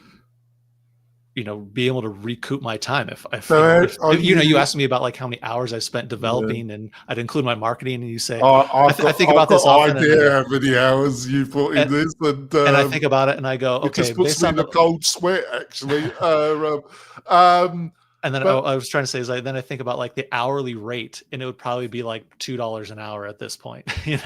be able to recoup my time. You asked me about like how many hours I spent developing, and I'd include my marketing, and you say, I think about this often. Idea how many hours you put in this, and I think about it, and I go, okay, it just puts me in a cold sweat, actually. And then I was trying to say is then I think about like the hourly rate, and it would probably be like $2 an hour at this point, and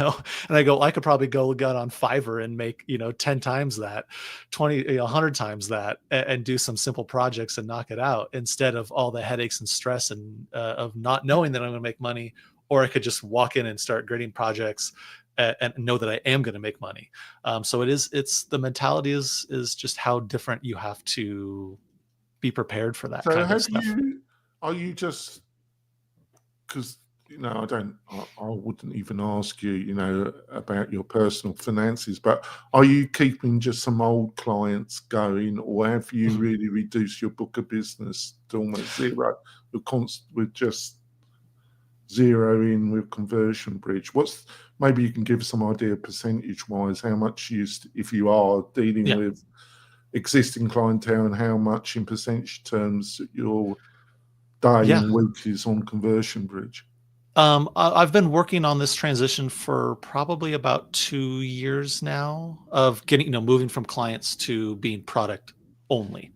I go, I could probably go on Fiverr and make, 10 times that, 20, 100 times that, and do some simple projects and knock it out instead of all the headaches and stress and of not knowing that I'm going to make money. Or I could just walk in and start grading projects and know that I am going to make money. So it's the mentality is just how different you have to be prepared for that. So kind of stuff. Are you just, because I wouldn't even ask you, about your personal finances, but are you keeping just some old clients going, or have you really reduced your book of business to almost zero? With just zero in with Conversion Bridge. Maybe you can give some idea percentage wise how much if you are dealing with existing clientele, and how much in percentage terms your day and week is on Conversion Bridge? I've been working on this transition for probably about 2 years now of getting, moving from clients to being product only.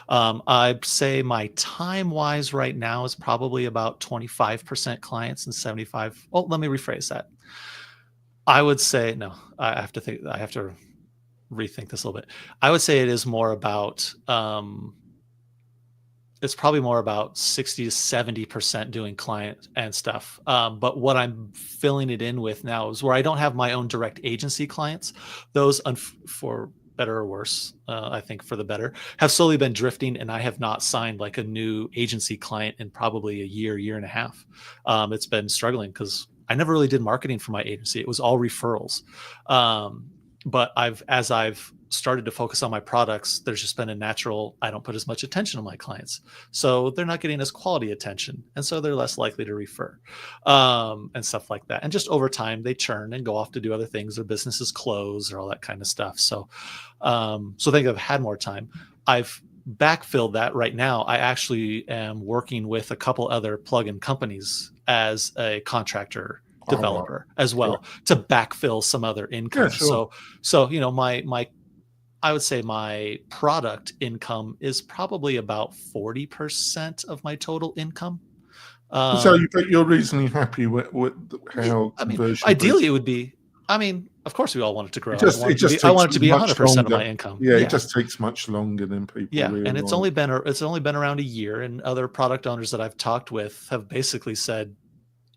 I'd say my time wise right now is probably about 25% clients and 75. Oh, let me rephrase that. I would say, no, I have to rethink this a little bit. I would say it is more about, it's probably more about 60 to 70% doing client and stuff. But what I'm filling it in with now is where I don't have my own direct agency clients. Those, for better or worse, I think for the better, have slowly been drifting, and I have not signed like a new agency client in probably a year and a half. It's been struggling because I never really did marketing for my agency. It was all referrals. But as I've started to focus on my products, there's just been a natural, I don't put as much attention on my clients. So they're not getting as quality attention. And so they're less likely to refer, and stuff like that. And just over time, they churn and go off to do other things. Their businesses close or all that kind of stuff. So, so they have had more time. I've backfilled that right now. I actually am working with a couple other plugin companies as a contractor developer as well, to backfill some other income. Yeah, sure. So, you know, I would say my product income is probably about 40% of my total income. So you're reasonably happy with how I mean, conversion ideally it would be, I mean, of course we all want it to grow. It just I want it takes to be much 100% of longer. my income. Yeah, it just takes much longer than people realize. And it's only been around a year, and other product owners that I've talked with have basically said,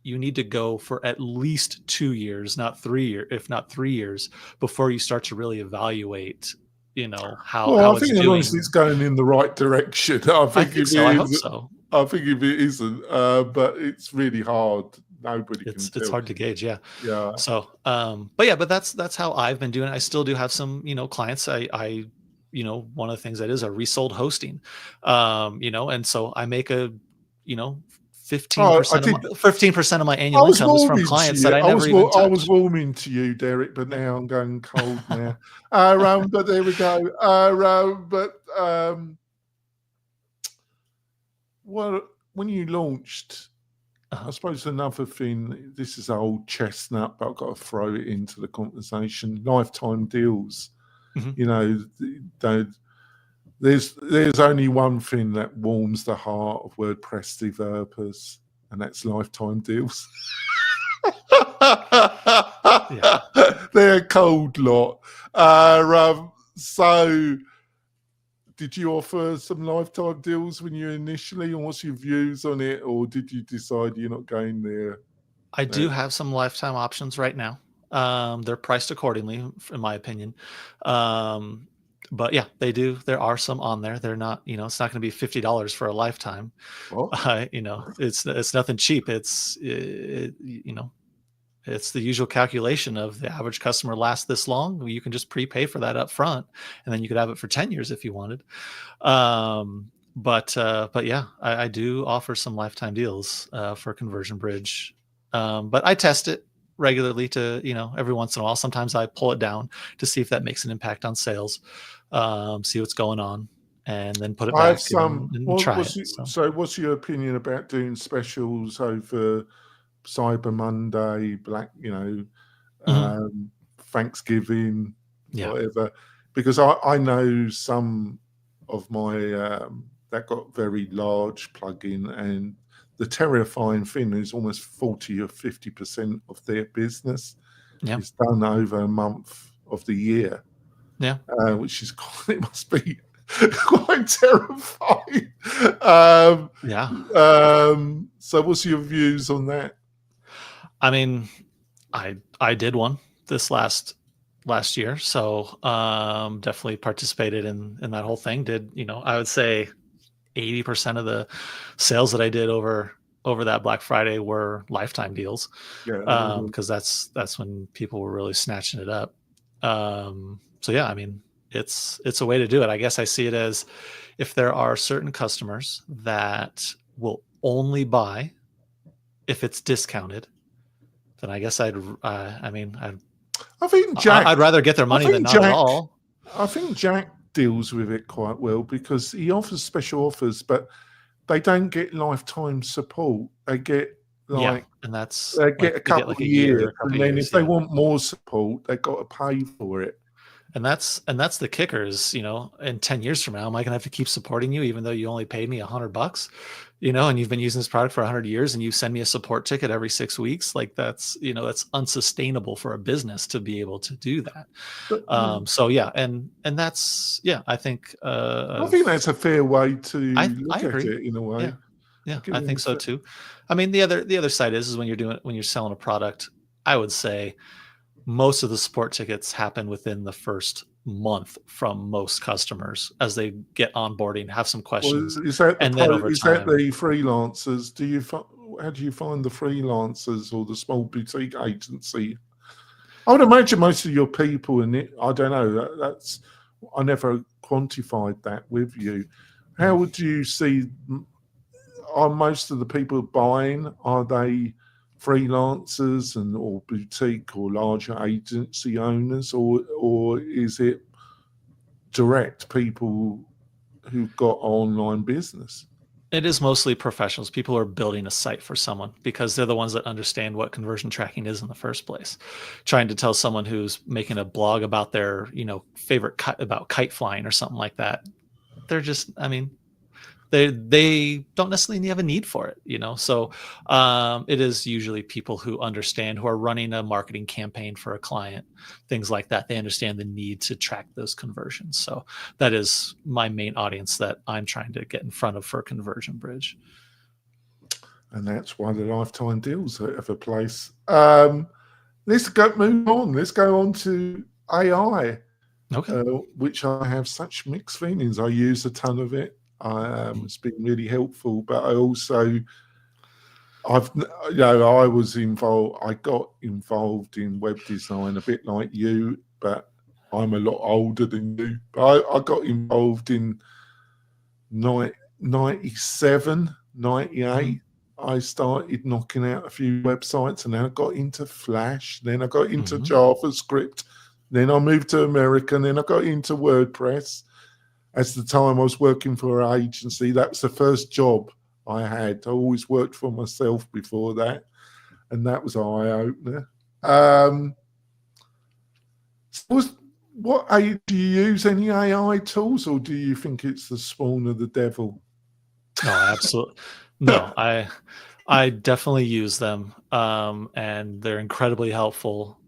you need to go for at least 2 years, not 3 years, if not 3 years, before you start to really evaluate, you know, how I it's think doing. as long as it's going in the right direction. I think so. I hope so. I think if it isn't, but it's really hard. Nobody can tell. It's hard to gauge. Yeah. Yeah. So, but that's how I've been doing it. I still do have some, you know, clients. I, you know, one of the things that is a resold hosting, you know, and so I make a, you know, 15% of my annual income is from clients that I never even touched. I was warming to you, Derek, but now I'm going cold now. But there we go. Well, when you launched, I suppose another thing, this is an old chestnut, but I've got to throw it into the conversation, lifetime deals. You know, there's only one thing that warms the heart of WordPress developers, and that's lifetime deals. They're a cold lot. So did you offer some lifetime deals when you initially, and what's your views on it, or did you decide you're not going there? I do have some lifetime options right now. They're priced accordingly, in my opinion. But yeah, they do. There are some on there. They're not, you know, it's not going to be $50 for a lifetime. You know, it's nothing cheap. You know, it's the usual calculation of the average customer lasts this long. You can just prepay for that up front, and then you could have it for 10 years if you wanted. But yeah, I do offer some lifetime deals for Conversion Bridge. But I test it regularly to, you know, every once in a while. Sometimes I pull it down to see if that makes an impact on sales, see what's going on, and then put it back and try it. So what's your opinion about doing specials over Cyber Monday, Thanksgiving, whatever? Because I know some of my that got very large plugin, and the terrifying thing is almost 40 or 50% of their business is done over a month of the year. Yeah, which is it must be quite terrifying. So what's your views on that? I mean, I did one this last year, so definitely participated in that whole thing. Did, you know, I would say 80% of the sales that I did over that Black Friday were lifetime deals, because that's when people were really snatching it up. So yeah, I mean, it's a way to do it. I guess I see it as, if there are certain customers that will only buy if it's discounted, then I guess I'd rather get their money than not at all. I think Jack deals with it quite well, because he offers special offers, but they don't get lifetime support. They get and that's they get a couple of years, and then if they want more support, they've got to pay for it. And that's the kicker is, you know, in 10 years from now, am I going to have to keep supporting you even though you only paid me $100, you know, and you've been using this product for 100 years and you send me a support ticket every 6 weeks? Like, that's, you know, that's unsustainable for a business to be able to do that. So yeah, and that's, yeah, I think that's a fair way to look at it in a way. Yeah, I think so too. I mean, the other side is when you're selling a product, I would say most of the support tickets happen within the first month from most customers as they get onboarding, have some questions. Is that the freelancers? How do you find the freelancers or the small boutique agency? I would imagine most of your people in it, I don't know, that's I never quantified that with you. How would you see, are most of the people buying, are they freelancers and or boutique or larger agency owners, or is it direct people who've got online business? It is mostly professionals. People are building a site for someone because they're the ones that understand what conversion tracking is in the first place. Trying to tell someone who's making a blog about their, favorite about kite flying or something like that. They're just, they don't necessarily have a need for it, So it is usually people who understand, who are running a marketing campaign for a client, things like that. They understand the need to track those conversions. So that is my main audience that I'm trying to get in front of for Conversion Bridge. And that's why the lifetime deals have a place. Let's move on. Let's go on to AI, Okay. which I have such mixed feelings. I use a ton of it. It's been really helpful, but I also, I was involved. I got involved in web design a bit like you, but I'm a lot older than you. But I got involved in 97, 98. I started knocking out a few websites, and then I got into Flash. Then I got into JavaScript. Then I moved to America, and then I got into WordPress. At the time, I was working for an agency. That was the first job I had. I always worked for myself before that, and that was an eye-opener. Do you use any AI tools, or do you think it's the spawn of the devil? No, absolutely. No, I definitely use them, and they're incredibly helpful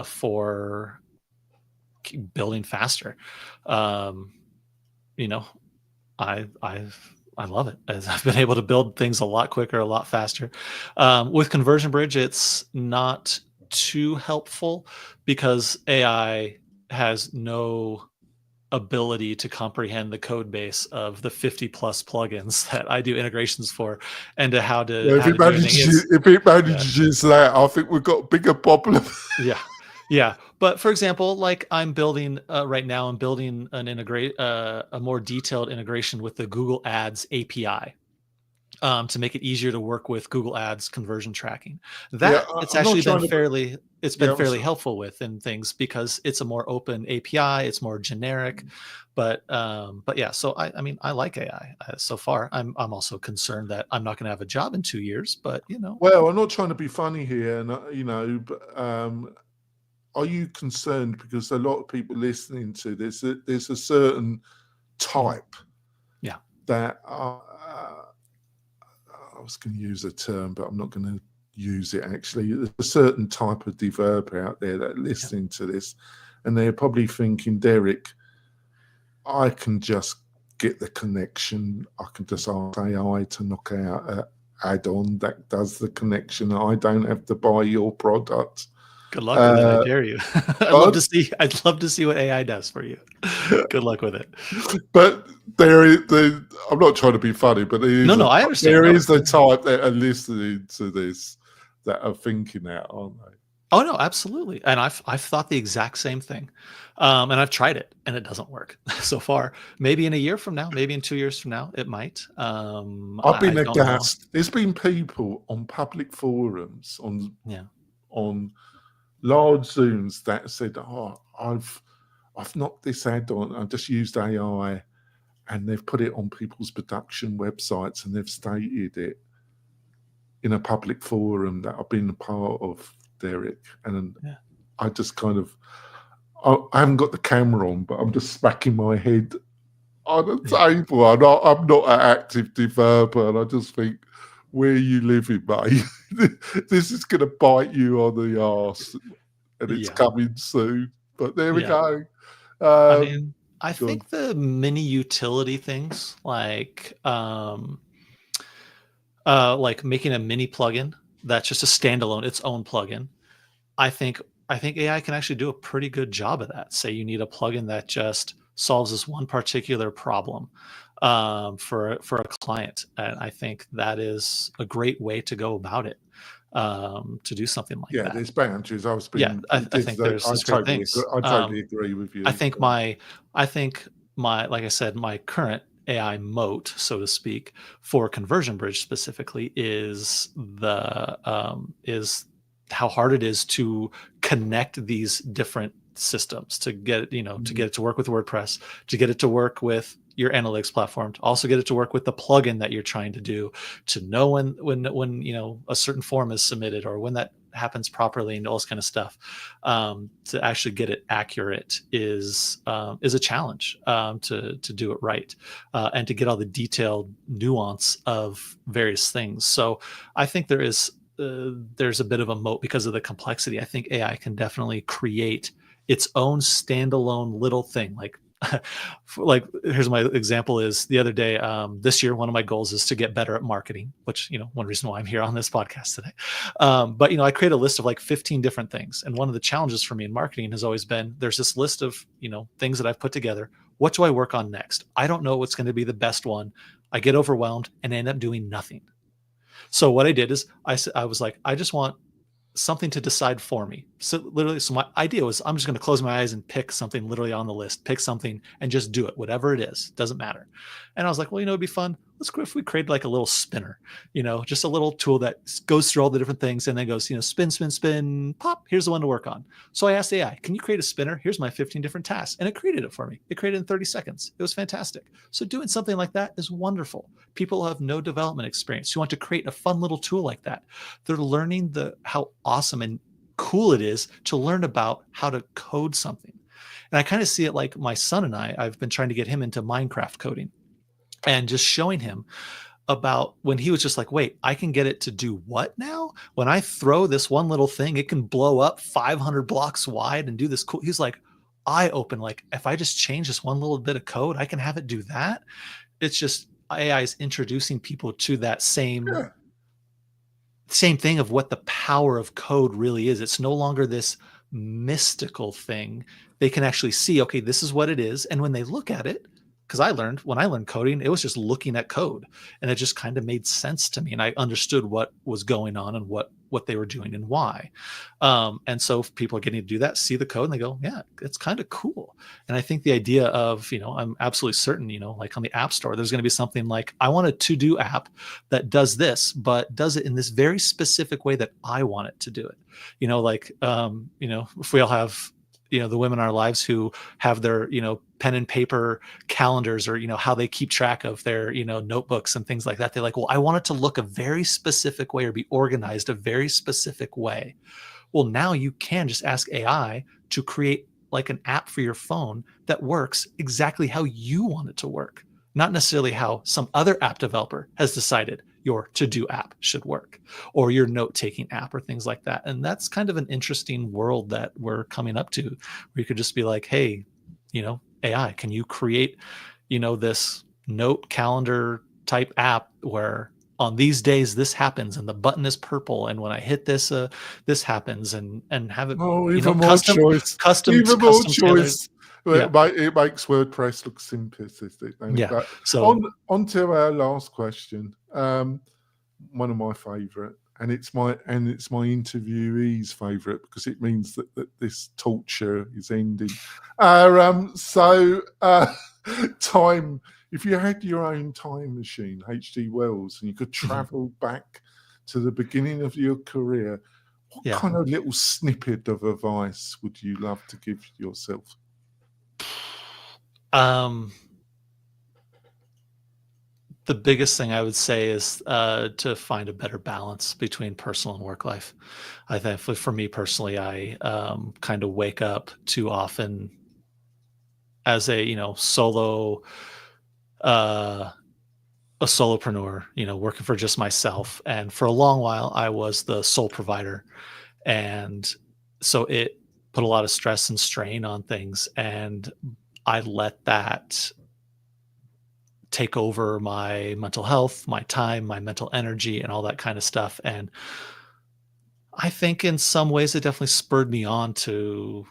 for building faster. I love it. As I've been able to build things a lot quicker, a lot faster. With Conversion Bridge, it's not too helpful because AI has no ability to comprehend the code base of the 50 plus plugins that I do integrations for, and to how to If it manages that, I think we've got a bigger problem. Yeah. But for example, like I'm building right now, I'm building an a more detailed integration with the Google Ads API. To make it easier to work with Google Ads conversion tracking. It's actually been fairly helpful with in things because it's a more open API, it's more generic. But yeah, so I like AI so far. I'm also concerned that I'm not going to have a job in 2 years, but Well, I'm not trying to be funny here, and but are you concerned because a lot of people listening to this, there's a certain type that I was going to use a term, but I'm not going to use it actually. There's a certain type of developer out there that are listening to this, and they're probably thinking, Derek, I can just get the connection. I can just ask AI to knock out an add-on that does the connection. I don't have to buy your product. Good luck with it. I dare you. I'd love to see what AI does for you. Good luck with it. But I'm not trying to be funny, but there is I understand. There is the type that are listening to this that are thinking that, aren't they? Oh no, absolutely. And I've thought the exact same thing. And I've tried it and it doesn't work so far. Maybe in a year from now, maybe in 2 years from now, it might. I've been aghast. There's been people on public forums on large Zooms that said, "Oh, I've knocked this ad on. I just used AI, and they've put it on people's production websites, and they've stated it in a public forum that I've been a part of, Derek." And I just kind of, I haven't got the camera on, but I'm just smacking my head on the table. I'm not an active developer, and I just think, where are you living, mate? This is going to bite you on the arse, and it's coming soon. But there we go. I think the mini utility things like making a mini plugin that's just a standalone, its own plugin. I think AI can actually do a pretty good job of that. Say you need a plugin that just solves this one particular problem for a client, and I think that is a great way to go about it. to do something like Yeah, that. there's boundaries. I was Yeah, being I think there's great things. I totally agree with I you. think like I said, my current AI moat, so to speak, for Conversion Bridge specifically is how hard it is to connect these different systems to get it, to get it to work with WordPress, to get it to work with your analytics platform, to also get it to work with the plugin that you're trying to do, to know when a certain form is submitted or when that happens properly and all this kind of stuff. To actually get it accurate is a challenge, to do it right, and to get all the detailed nuance of various things. So I think there's a bit of a moat because of the complexity. I think AI can definitely create its own standalone little thing. Like here's my example is the other day, this year, one of my goals is to get better at marketing, which, one reason why I'm here on this podcast today. But, I create a list of like 15 different things. And one of the challenges for me in marketing has always been, there's this list of, things that I've put together. What do I work on next? I don't know what's going to be the best one. I get overwhelmed and end up doing nothing. So what I did is I was like, I just want something to decide for me. So my idea was, I'm just going to close my eyes and pick something literally on the list, pick something and just do it, whatever it is, doesn't matter. And I was like, well, it'd be fun. If we create like a little spinner, just a little tool that goes through all the different things and then goes, spin, spin, spin, pop, here's the one to work on. So I asked AI, can you create a spinner? Here's my 15 different tasks. And it created it for me. It created it in 30 seconds. It was fantastic. So doing something like that is wonderful. People have no development experience who want to create a fun little tool like that. They're learning how awesome and cool it is to learn about how to code something. And I kind of see it like my son and I've been trying to get him into Minecraft coding and just showing him about when he was just like, wait, I can get it to do what now? When I throw this one little thing, it can blow up 500 blocks wide and do this cool. He's like, eye open. Like, if I just change this one little bit of code, I can have it do that. It's just AI is introducing people to that same thing of what the power of code really is. It's no longer this mystical thing. They can actually see, okay, this is what it is. And when they look at it, because when I learned coding, it was just looking at code and it just kind of made sense to me. And I understood what was going on and what they were doing and why. And so if people are getting to do that, see the code and they go, yeah, it's kind of cool. And I think the idea of, I'm absolutely certain, like on the App Store, there's going to be something like, I want a to-do app that does this, but does it in this very specific way that I want it to do it. If we all have, the women in our lives who have their, pen and paper calendars or, how they keep track of their, notebooks and things like that. They're like, well, I want it to look a very specific way or be organized a very specific way. Well, now you can just ask AI to create like an app for your phone that works exactly how you want it to work, not necessarily how some other app developer has decided your to-do app should work or your note-taking app or things like that. And that's kind of an interesting world that we're coming up to, where you could just be like, hey, AI, can you create, this note calendar type app where on these days this happens and the button is purple and when I hit this, this happens and have it, even more choice. Even more choice. Yeah. It makes WordPress look simplistic. Yeah. But So on to our last question. One of my favorite, and it's my interviewee's favorite because it means that this torture is ending. Time. If you had your own time machine, H.G. Wells, and you could travel back to the beginning of your career, what kind of little snippet of advice would you love to give yourself? The biggest thing I would say is to find a better balance between personal and work life. I think for me personally, I kind of wake up too often as a solopreneur, working for just myself. And for a long while, I was the sole provider, and so it put a lot of stress and strain on things, and I let that take over my mental health, my time, my mental energy, and all that kind of stuff. And I think in some ways it definitely spurred me on to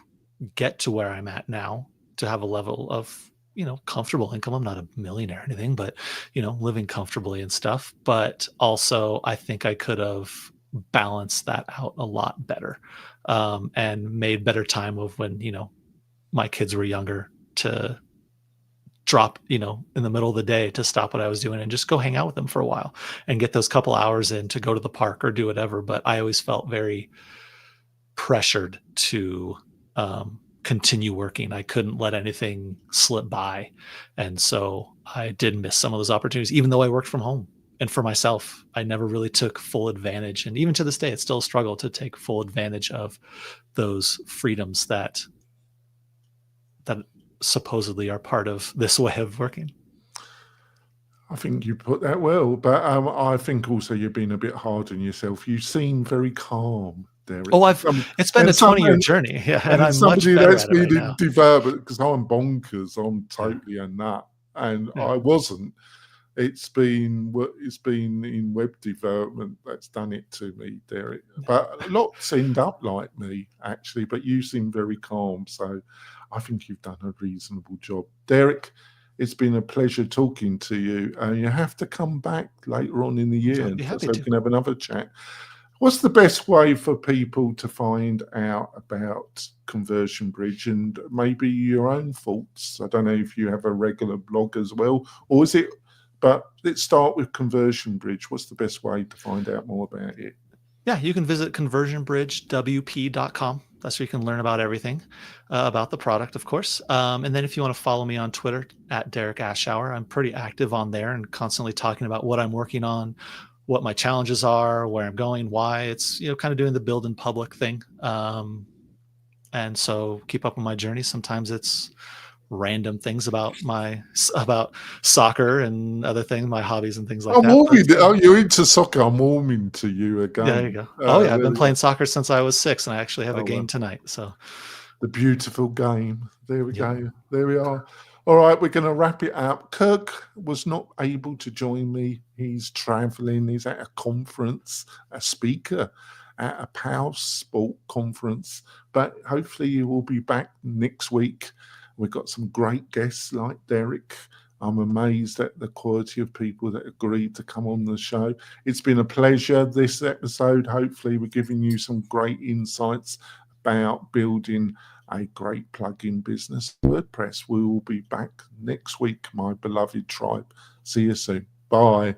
get to where I'm at now, to have a level of, comfortable income. I'm not a millionaire or anything, but, living comfortably and stuff. But also I think I could have balanced that out a lot better, and made better time of when, you know, my kids were younger, to drop, you know, in the middle of the day, to stop what I was doing and just go hang out with them for a while and get those couple hours in to go to the park or do whatever. But I always felt very pressured to continue working. I couldn't let anything slip by. And so I did miss some of those opportunities, even though I worked from home. And for myself, I never really took full advantage. And even to this day, it's still a struggle to take full advantage of those freedoms that supposedly are part of this way of working. I think you put that well, but I think also you're being a bit hard on yourself. You seem very calm, Derek. Oh, it's been a 20-year journey, yeah, and I'm much somebody better that's at it right been now. in development, because I'm bonkers, I'm totally a nut, and Yeah. I wasn't. It's been in web development that's done it to me, Derek. But lots end up like me, actually, but you seem very calm, so I think you've done a reasonable job. Derek, it's been a pleasure talking to you. You have to come back later on in the year I'd be happy so we to. can have another chat. What's the best way for people to find out about Conversion Bridge and maybe your own thoughts? I don't know if you have a regular blog as well, or is it, but let's start with Conversion Bridge. What's the best way to find out more about it? Yeah, you can visit conversionbridgewp.com. That's where you can learn about everything about the product, of course. And then if you want to follow me on Twitter at Derek Ashauer, I'm pretty active on there and constantly talking about what I'm working on, what my challenges are, where I'm going, why. It's, you know, kind of doing the build in public thing. And so keep up on my journey. Sometimes it's random things about soccer and other things, my hobbies and things like I'm that. warming. Oh, you're into soccer. I'm warming to you again. Yeah, there you go. Oh yeah, I've been playing soccer since I was 6, and I actually have a game tonight. So the beautiful game. There we go. There we are. All right, we're going to wrap it up. Kirk was not able to join me. He's traveling. He's at a conference, a speaker at a Power Sport conference. But hopefully he will be back next week. We've got some great guests like Derek. I'm amazed at the quality of people that agreed to come on the show. It's been a pleasure this episode. Hopefully we're giving you some great insights about building a great plugin business, WordPress. We will be back next week, my beloved tribe. See you soon. Bye.